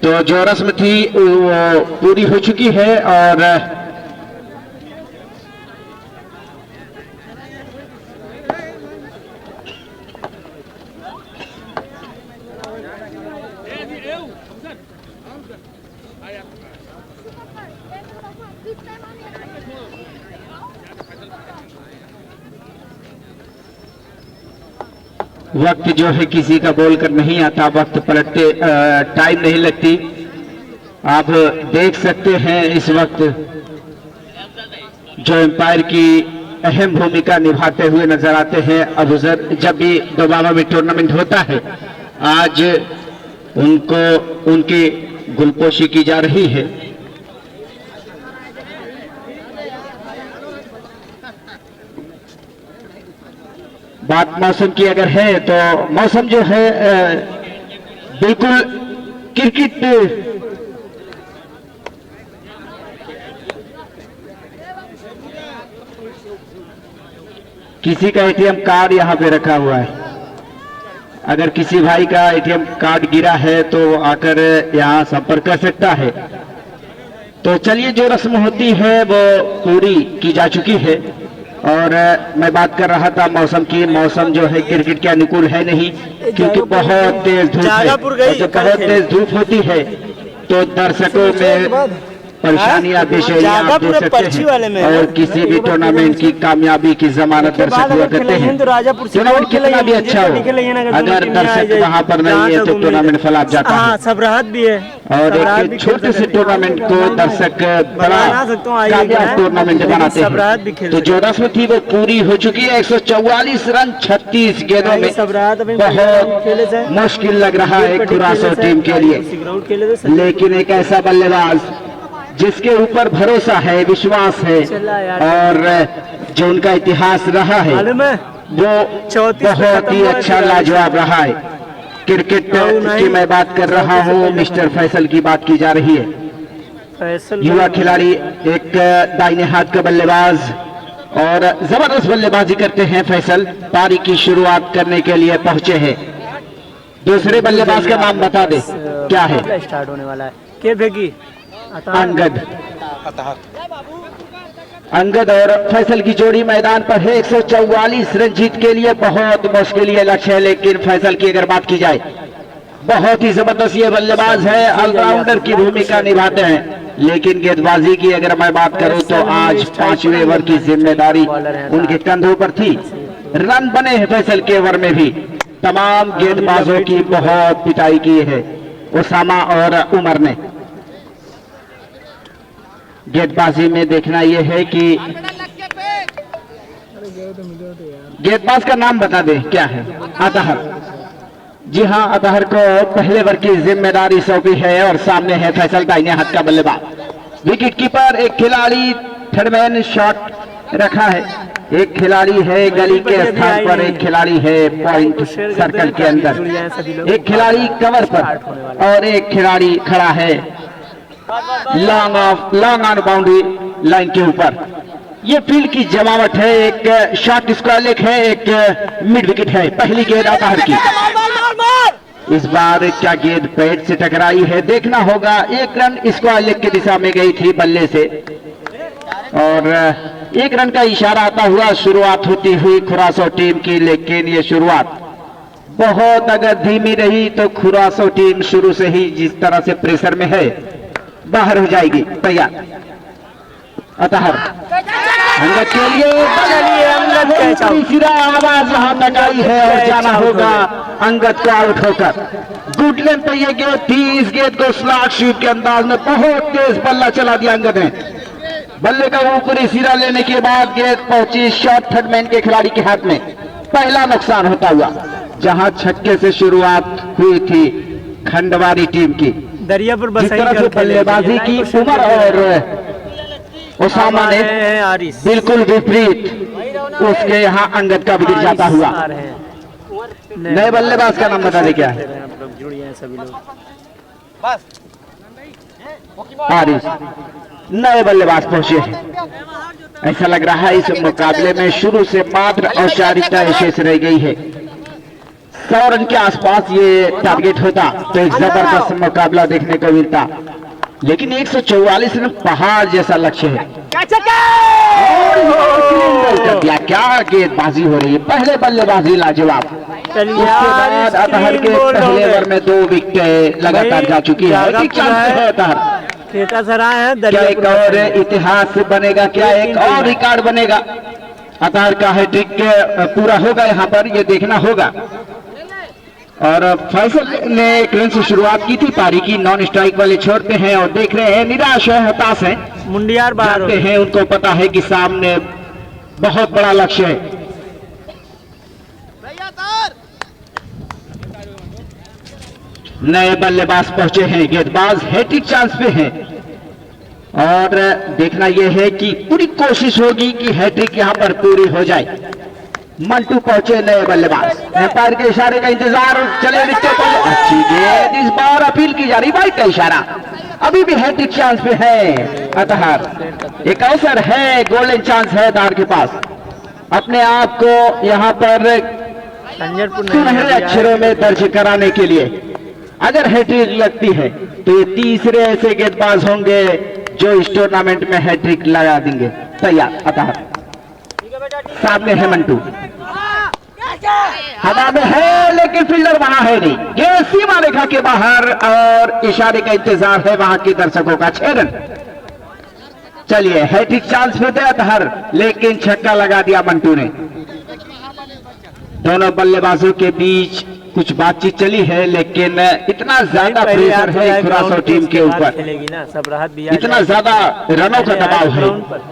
तो जो रस्म थी वो पूरी हो चुकी है और वक्त जो है किसी का बोल कर नहीं आता, वक्त पलटते टाइम नहीं लगती। आप देख सकते हैं इस वक्त जो एम्पायर की अहम भूमिका निभाते हुए नजर आते हैं अबूजर। जब भी दोबारा में टूर्नामेंट होता है आज उनकी गुलपोशी की जा रही है। बात मौसम की अगर है तो मौसम जो है बिल्कुल क्रिकेट किसी का एटीएम कार्ड यहाँ पे रखा हुआ है। अगर किसी भाई का एटीएम कार्ड गिरा है तो आकर यहाँ संपर्क कर सकता है। तो चलिए, जो रस्म होती है वो पूरी की जा चुकी है। और मैं बात कर रहा था मौसम की। मौसम जो है क्रिकेट के अनुकूल है नहीं, क्योंकि बहुत तेज धूप है। और जब बहुत तेज धूप होती है तो दर्शकों में परेशानियां आप देख सकते हैं। और किसी भी टूर्नामेंट की कामयाबी की जमानत दर्शक हुआ करते हैं। टूर्नामेंट कितना भी अच्छा हो, अगर दर्शक वहां पर नहीं है तो टूर्नामेंट फलाप जाता है। सब राहत भी है। और एक छोटे से टूर्नामेंट को दर्शक बड़ा कामयाब टूर्नामेंट बनाते हैं। तो जो रस्म थी वो पूरी हो चुकी है। 144 रन 36 गेंदों में बहुत मुश्किल लग रहा है खुरासो टीम के लिए। लेकिन एक ऐसा बल्लेबाज जिसके ऊपर भरोसा है, विश्वास है और जो उनका इतिहास रहा है वो बहुत ही अच्छा लाजवाब रहा है। क्रिकेट की मैं बात कर रहा हूँ, मिस्टर फैसल की बात की जा रही है। युवा खिलाड़ी, एक दाहिने हाथ का बल्लेबाज और जबरदस्त बल्लेबाजी करते हैं फैसल। पारी की शुरुआत करने के लिए पहुंचे हैं। दूसरे बल्लेबाज का नाम बता दे क्या है? स्टार्ट होने वाला है के भेगी अंगद। अंगद और फैसल की जोड़ी मैदान पर है। 144 रन जीत के लिए बहुत मुश्किल ये लक्ष्य है, लेकिन फैसल की अगर बात की जाए बहुत ही जबरदस्त ये बल्लेबाज है, ऑलराउंडर की भूमिका निभाते हैं। लेकिन गेंदबाजी की अगर मैं बात करूं तो आज 5वें ओवर की जिम्मेदारी उनके कंधों पर थी। रन बने हैं फैसल के ओवर में भी। तमाम गेंदबाजों की बहुत पिटाई की है उसामा और उमर ने। गेंदबाजी में देखना यह है कि गेंदबाज का नाम बता दे क्या है? अतहर। जी हां, अतहर को पहले ओवर की जिम्मेदारी सौंपी है और सामने है फैसल दाहिने हाथ का बल्लेबाज। विकेट कीपर एक खिलाड़ी थर्डमैन शॉट रखा है। एक खिलाड़ी है गली के स्थान पर, एक खिलाड़ी है पॉइंट सर्कल के अंदर, एक खिलाड़ी कवर पर और एक खिलाड़ी खड़ा है लॉन्ग ऑन बाउंड्री लाइन के ऊपर। ये फील्ड की जमावट है। एक शॉर्ट स्क्वायर लेग है, एक मिड विकेट है। पहली गेंद अतहर की। इस बार क्या गेंद पैड से टकराई है, देखना होगा। एक रन स्क्वायर लेग की दिशा में गई थी बल्ले से और एक रन का इशारा आता हुआ शुरुआत होती हुई खुरासो टीम की। लेकिन ये शुरुआत बहुत अगर धीमी रही तो खुरासो टीम शुरू से ही जिस तरह से प्रेशर में है बाहर हो जाएगी। तैयार अतहर अंगद के लिए आवाज वहां तक आई है और जाना होगा अंगद को आउट होकर। गुड लेंथ पर यह गेंद थी। इस गेंद को स्लॉट शूट के अंदाज में बहुत तेज बल्ला चला दिया अंगद ने। बल्ले का ऊपरी सिरा लेने के बाद गेंद पहुंची शॉर्ट थर्डमैन के खिलाड़ी के हाथ में। पहला नुकसान होता हुआ जहां छक्के से शुरुआत हुई थी खंडवारी टीम की। दरियापुर जिस तरह से बल्लेबाजी की उमर और उसामा ने बिल्कुल विपरीत उसके यहाँ अंगद का विकेट जाता हुआ। नए बल्लेबाज का नाम बता दे क्या है? आरिस। नए बल्लेबाज पहुंचे हैं। ऐसा लग रहा है इस मुकाबले में शुरू से मात्र औपचारिकता शेष रह गई है। 100 रन के आसपास ये टारगेट होता तो एक जबरदस्त मुकाबला देखने को मिलता, लेकिन 144 रन पहाड़ जैसा लक्ष्य है। क्या गेंदबाजी हो रही है। पहले बल्लेबाजी लाजवाब। उसके बाद अतहर के पहले ओवर में 2 विकेट लगातार जा चुकी है। क्या एक और इतिहास बनेगा? क्या एक और रिकॉर्ड बनेगा? अतहर का हैट्रिक पूरा होगा यहाँ पर, ये देखना होगा। और फैसल ने एक रन से शुरुआत की थी पारी की। नॉन स्ट्राइक वाले छोर पे हैं और देख रहे हैं, निराश है, हताश है। मुंडियार बाहर हैं, उनको पता है कि सामने बहुत बड़ा लक्ष्य है। नए बल्लेबाज पहुंचे हैं। गेंदबाज हैट्रिक चांस पे हैं और देखना यह है कि पूरी कोशिश होगी कि हैट्रिक यहां पर पूरी हो जाए। मंटू पहुंचे नए बल्लेबाज। एम्पायर के इशारे का इंतजार। चले अच्छी गेंद। इस बार अपील की जा रही, वाइड का इशारा। अभी भी हैट्रिक चांस पे है अतहर। एक अवसर है, गोल्डन चांस है अतहर के पास अपने आप को यहाँ पर सुनहरे अक्षरों में दर्ज कराने के लिए। अगर हैट्रिक लगती है तो ये तीसरे ऐसे गेंदबाज होंगे जो इस टूर्नामेंट में हैट्रिक लगा देंगे। तैयार अतहर। सामने है मंटू, हवा में है लेकिन फील्डर वहां है नहीं। ये सीमा रेखा के बाहर और इशारे का इंतजार है वहां के दर्शकों का। 6 रन। चलिए हैट्रिक चांस पे थे अतहर, लेकिन छक्का लगा दिया मंटू ने। दोनों बल्लेबाजों के बीच कुछ बातचीत चली है, लेकिन इतना ज्यादा प्रेशर है खुरासो टीम के ऊपर, इतना ज्यादा रनों का दबाव है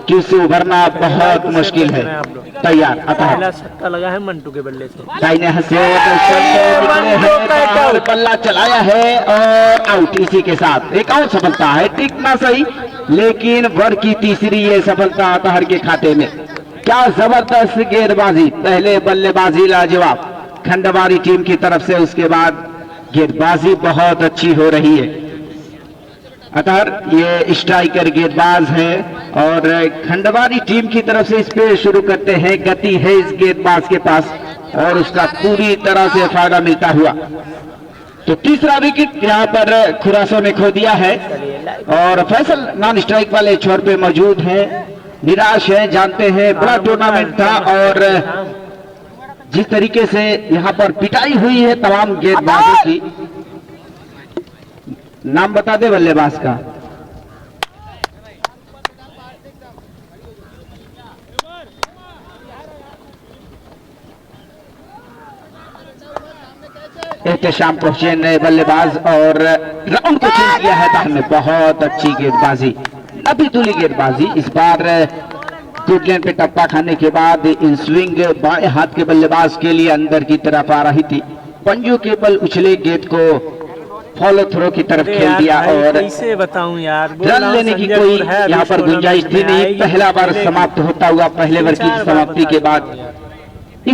कि उससे उभरना बहुत मुश्किल है। तैयार अतहर। छक्का लगा है मंटू के बल्ले से। दाहिने हाथ से बल्ला चलाया है और आउट। इसी के साथ एक और सफलता है, टिकना सही लेकिन वर्ग की तीसरी ये सफलता अतहर के खाते में। क्या जबरदस्त गेंदबाजी। पहले बल्लेबाजी लाजवाब खंडवारी टीम की तरफ से, उसके बाद गेंदबाजी बहुत अच्छी हो रही है। अतः ये स्ट्राइकर गेंदबाज है और खंडवानी टीम की तरफ से इस पे शुरू करते हैं। गति है इस गेंदबाज के पास और उसका पूरी तरह से फायदा मिलता हुआ। तो तीसरा विकेट यहाँ पर खुरासो ने खो दिया है और फैसल नॉन स्ट्राइक वाले छोर पे मौजूद है। निराश है, जानते हैं बड़ा टूर्नामेंट था और जिस तरीके से यहाँ पर पिटाई हुई है तमाम गेंदबाजों की। नाम बता दे बल्लेबाज का। एहतशाम पहुंचे नए बल्लेबाज और राउंड को चेंज किया है ताहर ने। बहुत अच्छी गेंदबाजी, अभी तुली गेंदबाजी। इस बार गुड लेन पे टप्पा खाने के बाद इन स्विंग बाएं हाथ के बल्लेबाज के लिए अंदर की तरफ आ रही थी। पंजू के बल उछले गेंद को फॉलो थ्रो की तरफ खेल दिया और कैसे बताऊं यार, रन लेने की कोई यहाँ पर गुंजाइश थी नहीं। पहला बार समाप्त होता हुआ पहले ओवर की समाप्ति के बाद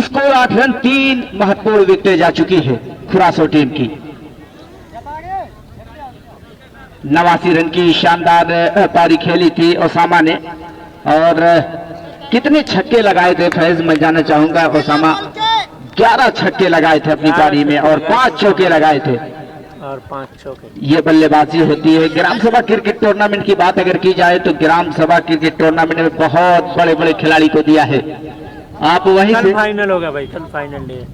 स्कोर 8 रन। 3 महत्वपूर्ण विकेटें जा चुकी है खुरासो टीम की। 89 रन की शानदार पारी खेली थी ओसामा ने और कितने छक्के लगाए थे फैज, मैं जानना चाहूंगा। ओसामा 11 छक्के लगाए थे अपनी पारी में और 5 चौके लगाए थे और 5 चौके। ये बल्लेबाजी होती है। ग्राम सभा क्रिकेट टूर्नामेंट की बात अगर की जाए तो ग्राम सभा क्रिकेट टूर्नामेंट में बहुत बड़े बड़े खिलाड़ी को दिया है। आप वहीं से फाइनल होगा भाई, कल फाइनल डे।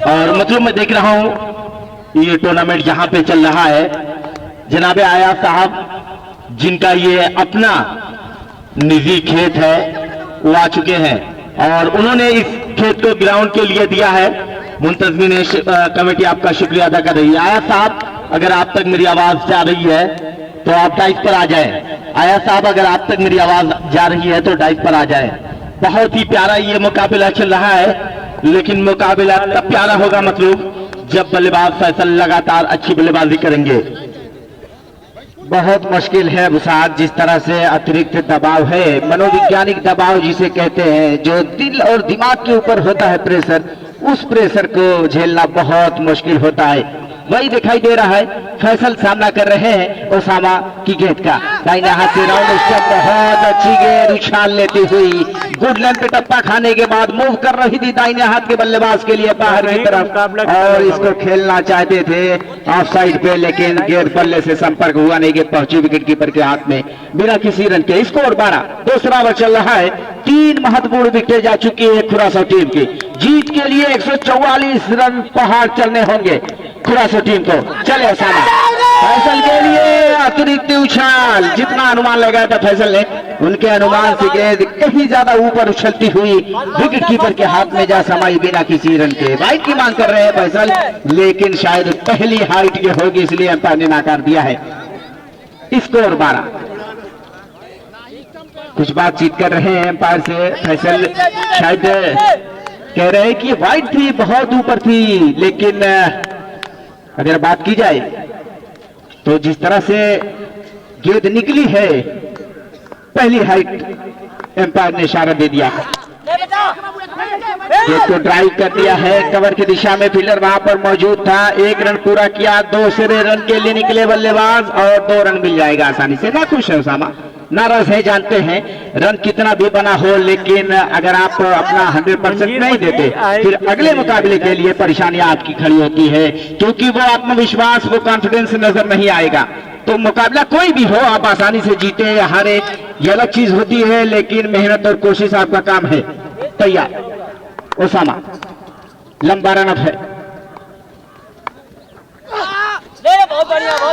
और मतलब मैं देख रहा हूं ये टूर्नामेंट जहां पे चल रहा है, जनाब आया साहब जिनका ये अपना निजी खेत है वो आ चुके हैं और उन्होंने इस खेत को ग्राउंड के लिए दिया है। मुंतजमीन कमेटी आपका शुक्रिया अदा कर रही है। आया साहब अगर आप तक मेरी आवाज जा रही है तो आप डाइस पर आ जाए। आया साहब अगर आप तक मेरी आवाज जा रही है तो डाइस पर आ जाए। बहुत ही प्यारा ये मुकाबला चल रहा है, लेकिन मुकाबला तब प्यारा होगा मतलब जब बल्लेबाज फैसल लगातार अच्छी बल्लेबाजी करेंगे। बहुत मुश्किल है बुसाद, जिस तरह से अतिरिक्त दबाव है, मनोवैज्ञानिक दबाव जिसे कहते हैं, जो दिल और दिमाग के ऊपर होता है प्रेशर, उस प्रेशर को झेलना बहुत मुश्किल होता है। वही दिखाई दे रहा है। फैसल सामना कर रहे हैं ओसामा की गेंद का। दाहिने हाथ से राउंड स्टेप, बहुत अच्छी गेंद उछाल लेती हुई गुड लेंथ पे टप्पा खाने के बाद मूव कर रही थी दाहिने हाथ के बल्लेबाज के लिए बाहर की तरफ और इसको खेलना चाहते थे ऑफ साइड पे, लेकिन गेंद बल्ले से संपर्क हुआ नहीं। गेंद पहुंची विकेट कीपर के हाथ में बिना किसी रन के। स्कोर 12। दूसरा ओवर चल रहा है। 3 महत्वपूर्ण विकेटें जा चुकी है खुरासो टीम की। जीत के लिए 144 रन पहाड़ चलने होंगे खुरासो टीम को। चले ओसामा फैसल के लिए अतिरिक्त उछाल, जितना अनुमान लगाया था फैसल ने उनके अनुमान से गेंद कहीं ज्यादा ऊपर उछलती हुई विकेट कीपर के हाथ में जा समाई बिना किसी रन के। वाइड की मांग कर रहे हैं फैसल, लेकिन शायद पहली हाइट की होगी इसलिए अंपायर ने नाकार दिया है। स्कोर 12। कुछ बातचीत कर रहे हैं अंपायर से फैसल, शायद कह रहे हैं कि वाइड थी, बहुत ऊपर थी, लेकिन अगर बात की जाए तो जिस तरह से गेंद निकली है पहली हाइट, एम्पायर ने इशारा दे दिया। गेंद को ड्राइव कर दिया है कवर की दिशा में, फील्डर वहां पर मौजूद था। 1 रन पूरा किया, दूसरे रन के लिए निकले बल्लेबाज और 2 रन मिल जाएगा आसानी से। ना खुश है ओसामा, नाराज है, जानते हैं रन कितना भी बना हो, लेकिन अगर आप अपना 100% नहीं देते फिर अगले मुकाबले के लिए परेशानियां आपकी खड़ी होती है, क्योंकि वो आत्मविश्वास, वो कॉन्फिडेंस नजर नहीं आएगा। तो मुकाबला कोई भी हो, आप आसानी से जीते या हारे ये अलग चीज होती है, लेकिन मेहनत और कोशिश आपका काम है। तैयार ओसामा, लंबा रन अप है,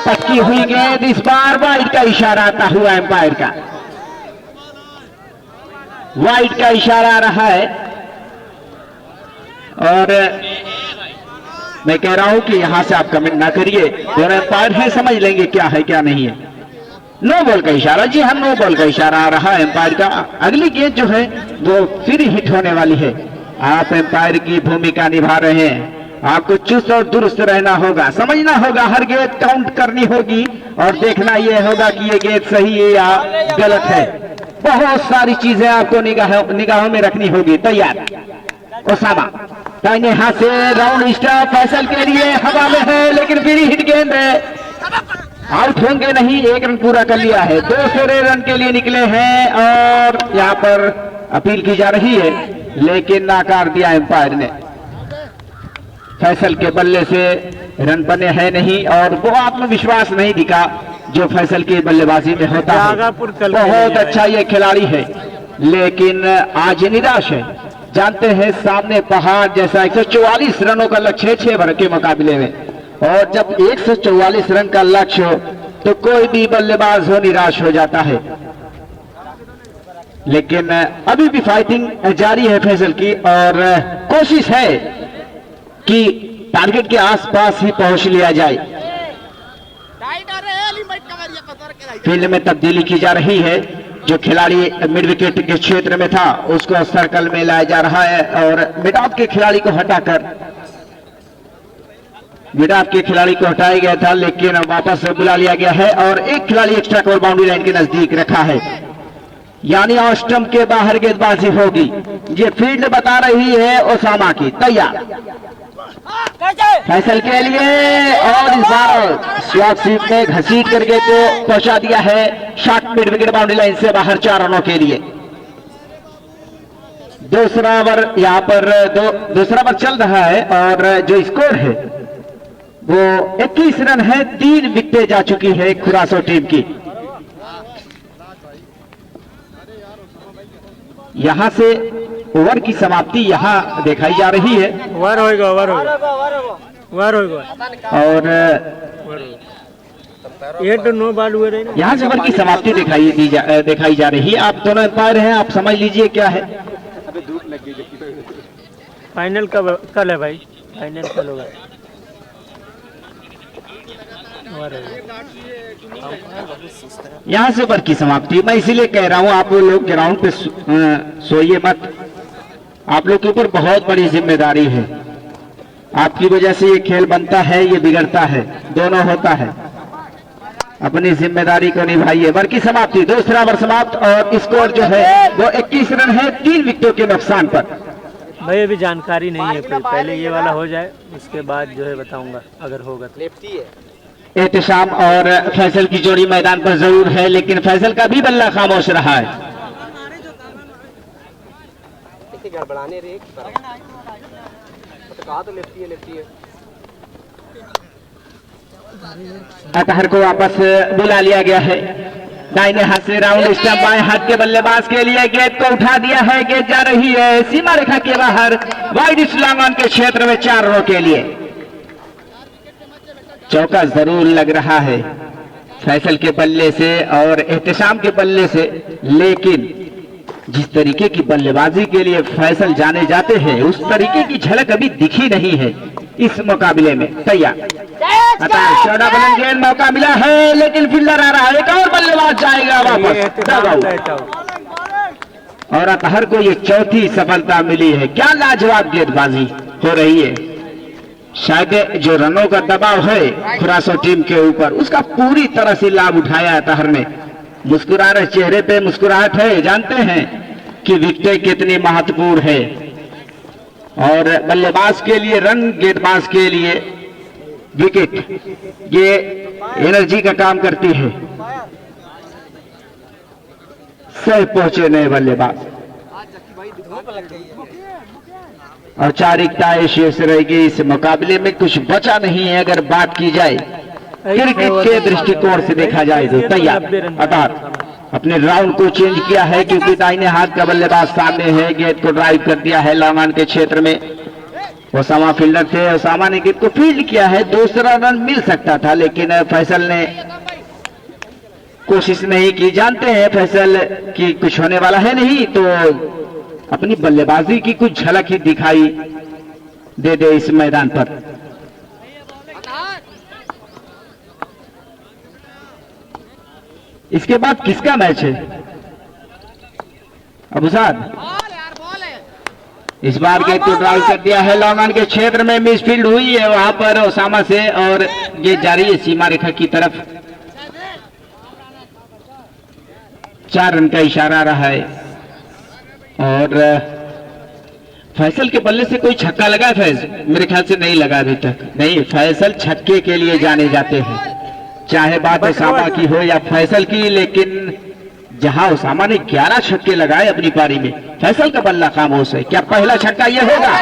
पक्की हुई गेंद, इस बार वाइड का इशारा आता हुआ एम्पायर का, वाइड का इशारा आ रहा है। और मैं कह रहा हूं कि यहां से आप कमेंट ना करिए, दोनों एम्पायर है, समझ लेंगे क्या है क्या नहीं है। नो बॉल का इशारा, जी हाँ नो बॉल का इशारा आ रहा है एम्पायर का। अगली गेंद जो है वो फिर हिट होने वाली है। आप एम्पायर की भूमिका निभा रहे हैं, आपको चुस्त और दुरुस्त रहना होगा, समझना होगा, हर गेंद काउंट करनी होगी और देखना यह होगा कि ये गेंद सही है या गलत है। बहुत सारी चीजें आपको निगाहों में रखनी होगी। तैयार ओसामा, दाहिने हाथ से राउंड स्टॉप फैसल के लिए हवा में है, लेकिन फिर हिट गेंद है, आउट होंगे नहीं, 1 रन पूरा कर लिया है। दूसरे रन के लिए निकले हैं और यहाँ पर अपील की जा रही है, लेकिन नाकार दिया एम्पायर ने। फैसल के बल्ले से रन बने हैं नहीं और वो आत्मविश्वास नहीं दिखा जो फैसल की बल्लेबाजी में होता है। बहुत अच्छा ये खिलाड़ी है, लेकिन आज निराश है। जानते हैं सामने पहाड़ जैसा 144 रनों का लक्ष्य है 6 ओवर के मुकाबले में, और जब 144 रन का लक्ष्य हो तो कोई भी बल्लेबाज हो निराश हो जाता है। लेकिन अभी भी फाइटिंग जारी है फैसल की और कोशिश है कि टारगेट के आसपास ही पहुंच लिया जाए। फील्ड में तब्दीली की जा रही है, जो खिलाड़ी मिड विकेट के क्षेत्र में था उसको सर्कल में लाया जा रहा है और मिड ऑफ के खिलाड़ी को हटाकर मिड ऑफ के खिलाड़ी को हटाया गया था, लेकिन वापस बुला लिया गया है और एक खिलाड़ी एक्स्ट्रा कवर बाउंड्री लाइन के नजदीक रखा है, यानी ऑफ स्टंप के बाहर गेंदबाजी होगी। ये फील्ड बता रही है ओसामा की। तैयार फैसल के लिए और इस बार शॉर्ट स्वीप में घसीट करके को पहुंचा दिया है shot mid wicket boundary line से बाहर 4 रनों के लिए। दूसरा ओवर यहाँ पर दूसरा ओवर चल रहा है और जो स्कोर है वो 21 रन है। 3 विकेटें जा चुकी है खुरासो टीम की। यहां से ओवर की समाप्ति यहां दिखाई जा रही है। ओवर होएगा, ओवर होएगा, ओवर होएगा और 8 और 9 बॉल हुए रहे। यहां से ओवर की समाप्ति दिखाई जा रही है। आप दोनों एम्पायर हैं, आप समझ लीजिए क्या है। फाइनल कल है भाई? फाइनल कल होगा। यहाँ से ओवर की समाप्ति। मैं इसीलिए कह रहा हूँ आप लोग ग्राउंड पे सोइए मत। आप लोग के ऊपर बहुत बड़ी जिम्मेदारी है। आपकी वजह से ये खेल बनता है, ये बिगड़ता है, दोनों होता है। अपनी जिम्मेदारी को निभाइए। ओवर की समाप्ति, दूसरा ओवर समाप्त और स्कोर जो है वो 21 रन है 3 विकेटों के नुकसान पर। भाई अभी जानकारी नहीं है कोई, पहले ये वाला हो जाए उसके बाद जो है बताऊंगा अगर होगा तो। लेफ्टी है। एहतशाम और फैसल की जोड़ी मैदान पर जरूर है, लेकिन फैसल का भी बल्ला खामोश रहा है। गड़बड़ाने रे तो कहा तो लेफ्टी है। अतहर को वापस बुला लिया गया है। दाहिने हाथ से राउंड स्टंप, बाएं हाथ के बल्लेबाज के लिए गेंद को उठा दिया है। गेंद जा रही है सीमा रेखा के बाहर वाइड स्लॉन्ग ऑन के क्षेत्र में 4 रनों के लिए। चौका जरूर लग रहा है फैसल के बल्ले से और एहतशाम के बल्ले से, लेकिन जिस तरीके की बल्लेबाजी के लिए फैसल जाने जाते हैं उस तरीके की झलक अभी दिखी नहीं है इस मुकाबले में। तैयार चौड़ा बलन गेंद, मौका मिला है लेकिन फील्डर आ रहा है, एक और बल्लेबाज जाएगा वापस। और अतहर को ये चौथी सफलता मिली है। क्या लाजवाब गेंदबाजी हो रही है। शायद जो रनों का दबाव है खुरासो टीम के ऊपर उसका पूरी तरह से लाभ उठाया अतहर ने। मुस्कुरा रहे चेहरे पे मुस्कुराहट है। जानते हैं कि विकेट कितनी महत्वपूर्ण है और बल्लेबाज के लिए रन, गेंदबाज के लिए विकेट, ये एनर्जी का काम करती है। सही पहुंचे नए बल्लेबाज और 4 इकताएं शेष रहेगी इस मुकाबले में। कुछ बचा नहीं है अगर बात की जाए क्रिकेट के दृष्टिकोण से देखा जाए तो। तैयार अतहर अपने राउंड को चेंज किया है क्योंकि दाहिने हाथ का बल्लेबाज सामने है। गेंद को ड्राइव कर दिया है लॉन्ग ऑन के क्षेत्र में। ओसामा फील्डर थे, ओसामा ने गेंद को फील्ड किया है। दूसरा रन मिल सकता था लेकिन फैसल ने कोशिश नहीं की। जानते हैं फैसल की कुछ होने वाला है नहीं, तो अपनी बल्लेबाजी की कुछ झलक ही दिखाई दे इस मैदान पर। इसके बाद किसका मैच है अबू साद? इस बार गेंद को ड्राइव कर दिया है लॉन्ग ऑन के क्षेत्र में। मिस फील्ड हुई है वहां पर ओसामा से और गेंद जा रही है सीमा रेखा की तरफ। 4 रन का इशारा रहा है और फैसल के बल्ले से कोई छक्का लगा है? फैज मेरे ख्याल से नहीं लगा अभी तक। नहीं, फैसल छक्के के लिए जाने जाते हैं। चाहे बात उसामा की हो या फैसल की, लेकिन जहां उसामा ने 11 छक्के लगाए अपनी पारी में, फैसल का बल्ला खामोश है। क्या पहला छक्का यह होगा?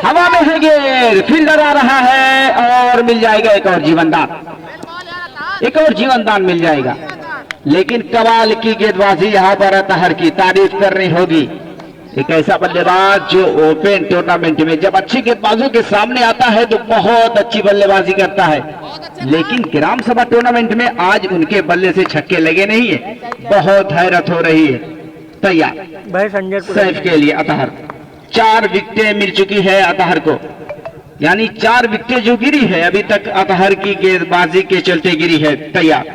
हवा में है गेंद, फील्डर आ रहा है और मिल जाएगा एक और जीवनदान, एक और जीवनदान मिल जाएगा। लेकिन कमाल की गेंदबाजी यहाँ पर अतहर की तारीफ करनी होगी। एक ऐसा बल्लेबाज जो ओपन टूर्नामेंट में जब अच्छी गेंदबाजों के सामने आता है तो बहुत अच्छी बल्लेबाजी करता है, लेकिन ग्राम सभा टूर्नामेंट में आज उनके बल्ले से छक्के लगे नहीं है। बहुत हैरत हो रही है। तैयार सैफ के लिए अतहर, 4 विकेटें मिल चुकी है अतहर को, यानी 4 विकेटें जो गिरी है अभी तक अतहर की गेंदबाजी के चलते गिरी है। तैयार,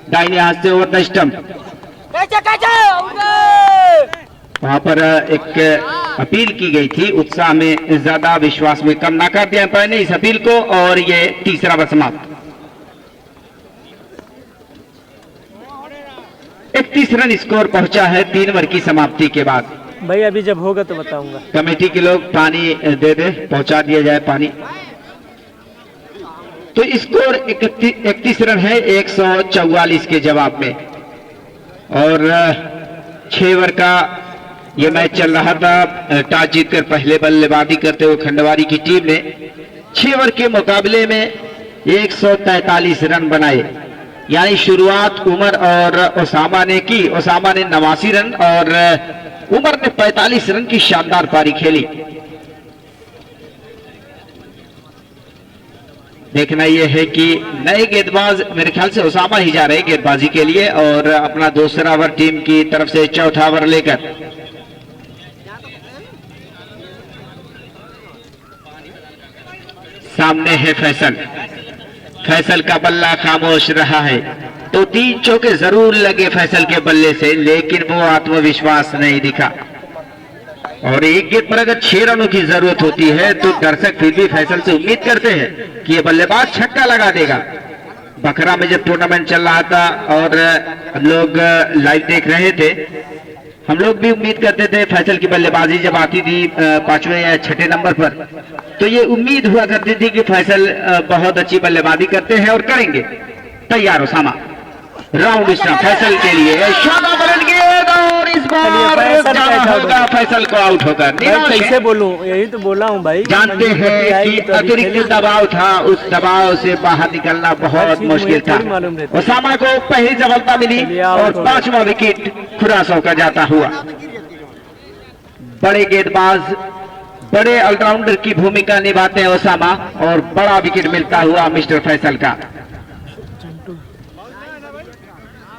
दाहिने हाथ से ओवर द स्टंप। वहां पर एक अपील की गई थी, उत्साह में ज्यादा विश्वास में कम, नकार दिया अंपायर ने इस अपील को और ये तीसरा ओवर समाप्त। 31 रन स्कोर पहुंचा है 3 ओवर की समाप्ति के बाद। भाई अभी जब होगा तो बताऊंगा। कमेटी के लोग पानी दे दे, पहुंचा दिया जाए पानी। तो स्कोर 31 रन है 144 के जवाब में, और 6 ओवर का ये मैच चल रहा था। टॉस जीतकर पहले बल्लेबाजी करते हुए खंडवारी की टीम ने 6 ओवर के मुकाबले में 143 रन बनाए, यानी शुरुआत उमर और उसामा ने की। उसामा ने 89 रन और उमर ने 45 रन की शानदार पारी खेली। देखना यह है कि नए गेंदबाज मेरे ख्याल से उसामा ही जा रहे हैं गेंदबाजी के लिए, और अपना दूसरा ओवर टीम की तरफ से चौथा ओवर लेकर सामने है फैसल। फैसल का बल्ला खामोश रहा है, तो 3 चौके जरूर लगे फैसल के बल्ले से, लेकिन वो आत्मविश्वास नहीं दिखा। और एक गेंद पर अगर 6 रनों की जरूरत होती है तो दर्शक फिर भी फैसल से उम्मीद करते हैं कि ये बल्लेबाज छक्का लगा देगा। बखरा में जब टूर्नामेंट चल रहा था और हम लोग लाइव देख रहे थे, हम लोग भी उम्मीद करते थे फैसल की बल्लेबाजी जब आती थी 5वें या 6ठे नंबर पर, तो ये उम्मीद हुआ करती थी कि फैसल बहुत अच्छी बल्लेबाजी करते हैं और करेंगे। तैयार उसामा, राउंड स्टंप फैसल के लिए, शानदार गेंद, और इस बार होगा फैसल को आउट होकर। कैसे बोलूं, यही तो बोला हूं भाई। जानते हैं कि अतिरिक्त दबाव था, उस दबाव से बाहर निकलना बहुत मुश्किल था। उसामा को पहली सफलता मिली और 5वां विकेट खुरासों का जाता हुआ। बड़े गेंदबाज, बड़े ऑलराउंडर की भूमिका निभाते हैं उसामा, और बड़ा विकेट मिलता हुआ मिस्टर फैसल का।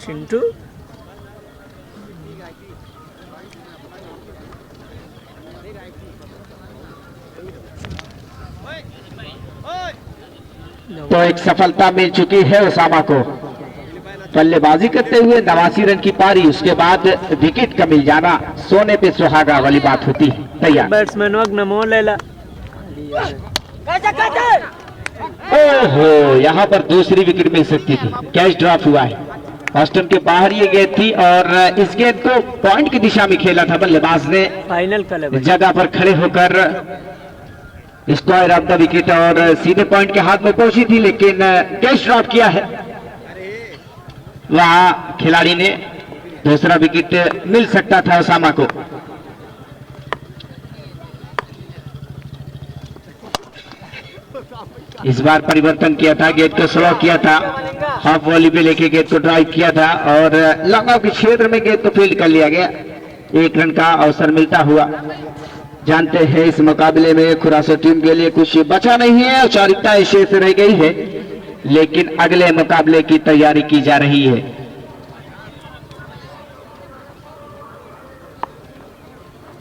चिंटू तो एक सफलता मिल चुकी है उसामा को। बल्लेबाजी करते हुए 89 रन की पारी, उसके बाद विकेट का मिल जाना सोने पे सुहागा वाली बात होती है। तैयार, बैट्समैन वक्त नमो लेला। ओहो, यहाँ पर दूसरी विकेट मिल सकती थी, कैच ड्रॉप हुआ है। ऑस्टन के बाहर ये गेंद थी और इस गेंद को पॉइंट की दिशा में खेला था बल्लेबाज ने। फाइनल का जगह पर खड़े होकर स्क्वायर ऑफ द विकेट और सीधे पॉइंट के हाथ में पहुंची थी, लेकिन कैच ड्रॉप किया है। वहां खिलाड़ी ने दूसरा विकेट मिल सकता था उसामा को। इस बार परिवर्तन किया था, गेंद को स्लो किया था, हाफ वॉली पे लेके गेंद को ड्राइव किया था और लॉन्ग ऑफ के क्षेत्र में गेंद को फील्ड कर लिया गया। 1 रन का अवसर मिलता हुआ। जानते हैं इस मुकाबले में खुरासा टीम के लिए कुछ बचा नहीं है, औपचारिकता शेष रह गई है, लेकिन अगले मुकाबले की तैयारी की जा रही है।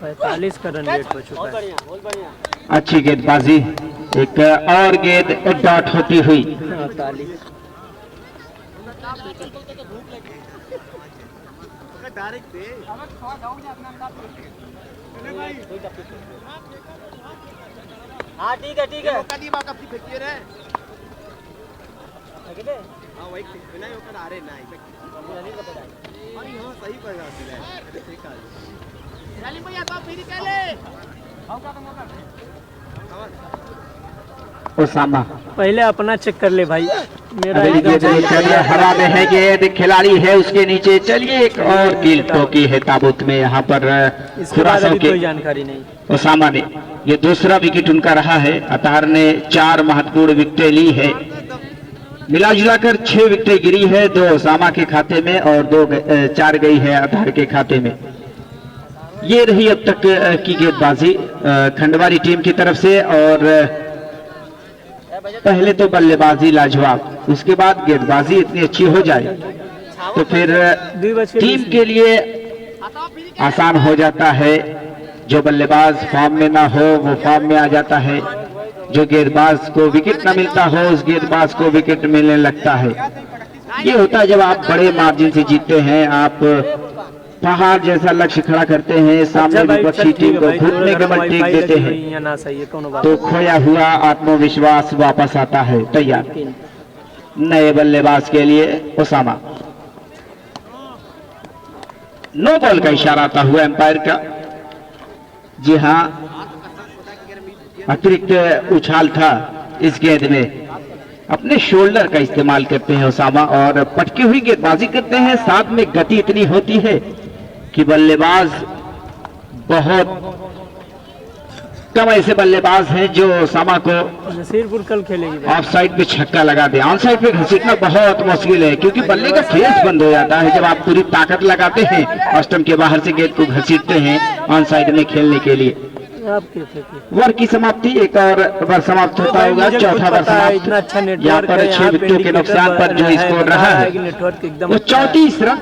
पैंतालीस का रन रेट हो चुका है। अच्छी गेंदबाजी, एक और गेंद डॉट होती हुई। 48 हाँ ठीक है ठीक है। हाँ वही बिना होकर आ रहे ना हाँ सही पड़ेगा। उसामा पहले अपना चेक कर ले भाई। मेरा अगली एकदम गेंद सही चलिए, हवा में है गेंद, खिलाड़ी है उसके नीचे। चलिए एक और कील ठोकी है ताबूत में यहाँ पर इसके बाद खुरासों अभी के कोई जानकारी नहीं। ओसामा ने। ये दूसरा विकेट उनका रहा है। अतार ने 4 महत्वपूर्ण विकेटें ली है। मिला जुलाकर 6 विकेटें गिरी है, 2 ओसामा के खाते में और 4 गई है अतार के खाते में। ये रही अब तक की गेंदबाजी खंडवारी टीम की तरफ से। और पहले तो बल्लेबाजी लाजवाब, उसके बाद गेंदबाजी इतनी अच्छी हो जाए तो फिर टीम के लिए आसान हो जाता है। जो बल्लेबाज फॉर्म में ना हो वो फॉर्म में आ जाता है, जो गेंदबाज को विकेट ना मिलता हो उस गेंदबाज को विकेट मिलने लगता है। ये होता है जब आप बड़े मार्जिन से जीतते हैं, आप पहाड़ जैसा लक्ष्य खड़ा करते हैं, सामने विपक्षी टीम को घुटने के बल टेक देते हैं तो खोया हुआ आत्मविश्वास वापस आता है। तैयार नए बल्लेबाज के लिए ओसामा। नो बॉल का इशारा आता हुआ एम्पायर का। जी हाँ, अतिरिक्त उछाल था इस गेंद में। अपने शोल्डर का इस्तेमाल करते हैं ओसामा और पटकी हुई गेंदबाजी करते हैं। साथ में गति इतनी होती है कि बल्लेबाज बहुत कम ऐसे बल्लेबाज हैं जो ओसामा को नसीरपुर कल खेलेगी ऑफ साइड पे छक्का लगा दे। ऑन साइड पे घसीटना बहुत मुश्किल है क्योंकि बल्ले का फेस बंद हो जाता है जब आप पूरी ताकत लगाते हैं और स्टंप के बाहर से गेंद को घसीटते हैं ऑन साइड में खेलने के लिए। ओवर की समाप्ति, एक और ओवर समाप्त होता होगा। चौथा ओवर समाप्त। यहाँ पर 6 विकेटों के नुकसान पर जो स्कोर रहा है वो 34 रन।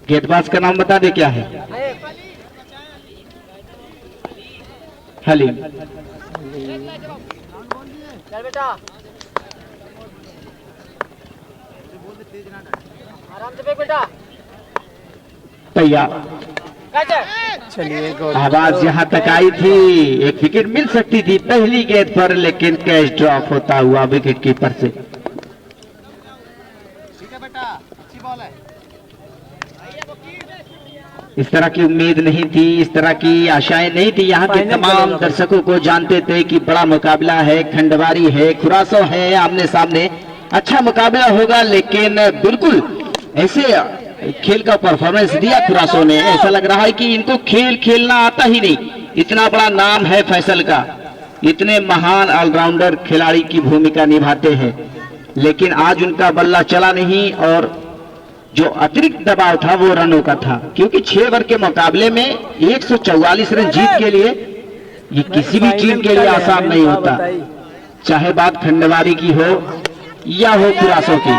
गेंदबाज का नाम बता दे क्या है? हलीम। चल बेटा, आराम से फेंक बेटा। तैयार। चलिए आवाज यहाँ तक आई थी, एक विकेट मिल सकती थी पहली गेंद पर, लेकिन कैच ड्रॉप होता हुआ विकेट कीपर से। ठीक है बेटा, अच्छी बॉल है। इस तरह की उम्मीद नहीं थी, इस तरह की आशाएं नहीं थी। यहाँ के तमाम दर्शकों को जानते थे कि बड़ा मुकाबला है, खंडवारी है, खुरासो है, आमने सामने अच्छा मुकाबला होगा। लेकिन बिल्कुल ऐसे खेल का परफॉर्मेंस दिया खुरासो ने, ऐसा लग रहा है कि इनको खेल खेलना आता ही नहीं। इतना बड़ा नाम है फैसल का, इतने महान ऑलराउंडर खिलाड़ी की भूमिका निभाते हैं, लेकिन आज उनका बल्ला चला नहीं। और जो अतिरिक्त दबाव था वो रनों का था, क्योंकि 6 ओवर के मुकाबले में 144 रन जीत के लिए ये किसी भी टीम के लिए आसान नहीं होता, चाहे बात खंडवारी की हो या हो खुरासों की।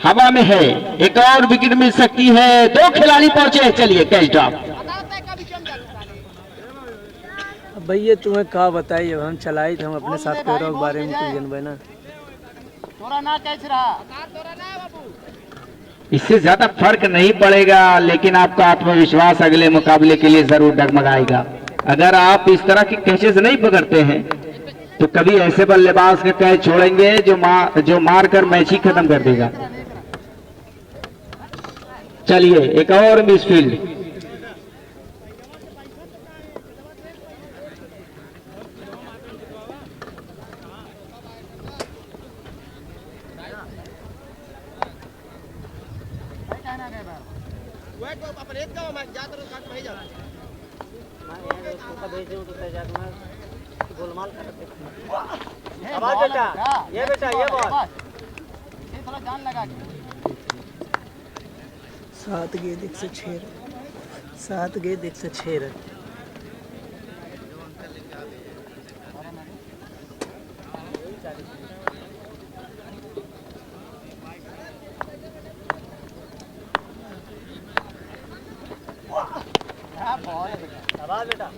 हवा में है, एक और विकेट मिल सकती है। 2 खिलाड़ी पहुंचे। चलिए कैच ड्रॉप। भैया तुम्हें कहा बताइए, हम चलाई थे, हम अपने साथ पैरों के बारे में कुछ जानबे ना। तोरा ना कैच रहा, इससे ज्यादा फर्क नहीं पड़ेगा, लेकिन आपका आत्मविश्वास अगले मुकाबले के लिए जरूर डगमगाएगा। अगर आप इस तरह के कैचेस नहीं पकड़ते हैं तो कभी ऐसे बल्लेबाज का कैच छोड़ेंगे जो मार कर मैच ही खत्म कर देगा। चलिए एक और मिसफील्ड। गोलमाल बेटा, ये बेटा, ये बॉल थोड़ा जान लगा के। 7 गेंद 106 रन, 7 गेंद 106 रन। आवाज बेटा,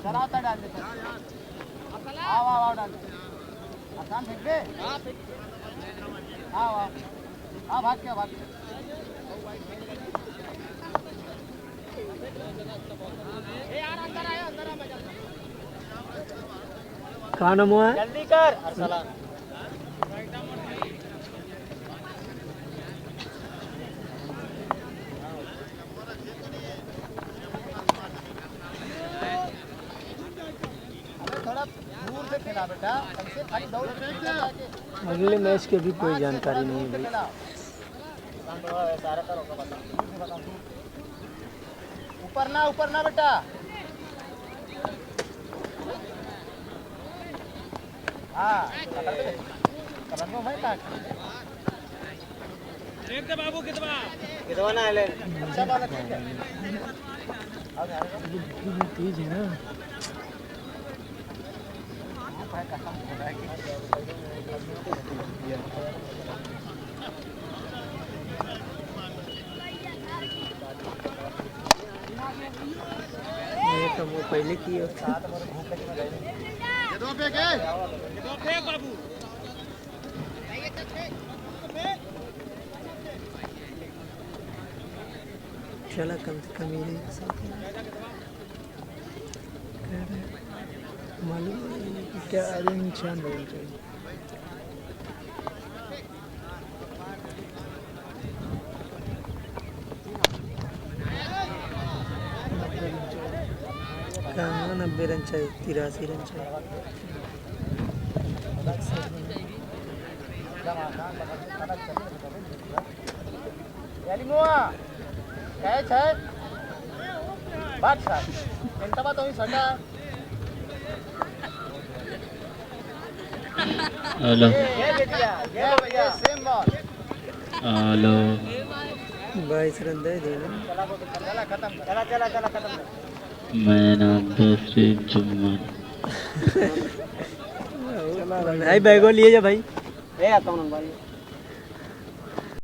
चलाता डाल दे, आओ डाल दे, आसान फेंक दे। आओ भाग के यार, अंदर आया, अंदर आ मजा। कहाँ नाम हुआ है? जल्दी कर अरसलान। थोड़ा दूर से खेला बेटा, ऐसे खाली दौड़ अगले मैच की भी कोई जानकारी नहीं है भाई। ऊपर ना बेटा। हाँ कमर में भाई काट बाबू कितना ना ले। अच्छा बात ठीक है। तेज है ना। ये तो वो पहले की है। चला कम से कम ये मालूम नहीं कि क्या आगे निशान होना चाहिए। कहाँ 90 रन चाहिए, 83 रन चाहिए। कैच है बात सर इंतबा तो ही सटा। हेलो ये भैया सेम बॉल। हेलो 22 रन दे देना। चला खत्म चला खत्म। Man of the series Jumman. भाई बैगो लिए जा भाई। ए आता हूं भाई।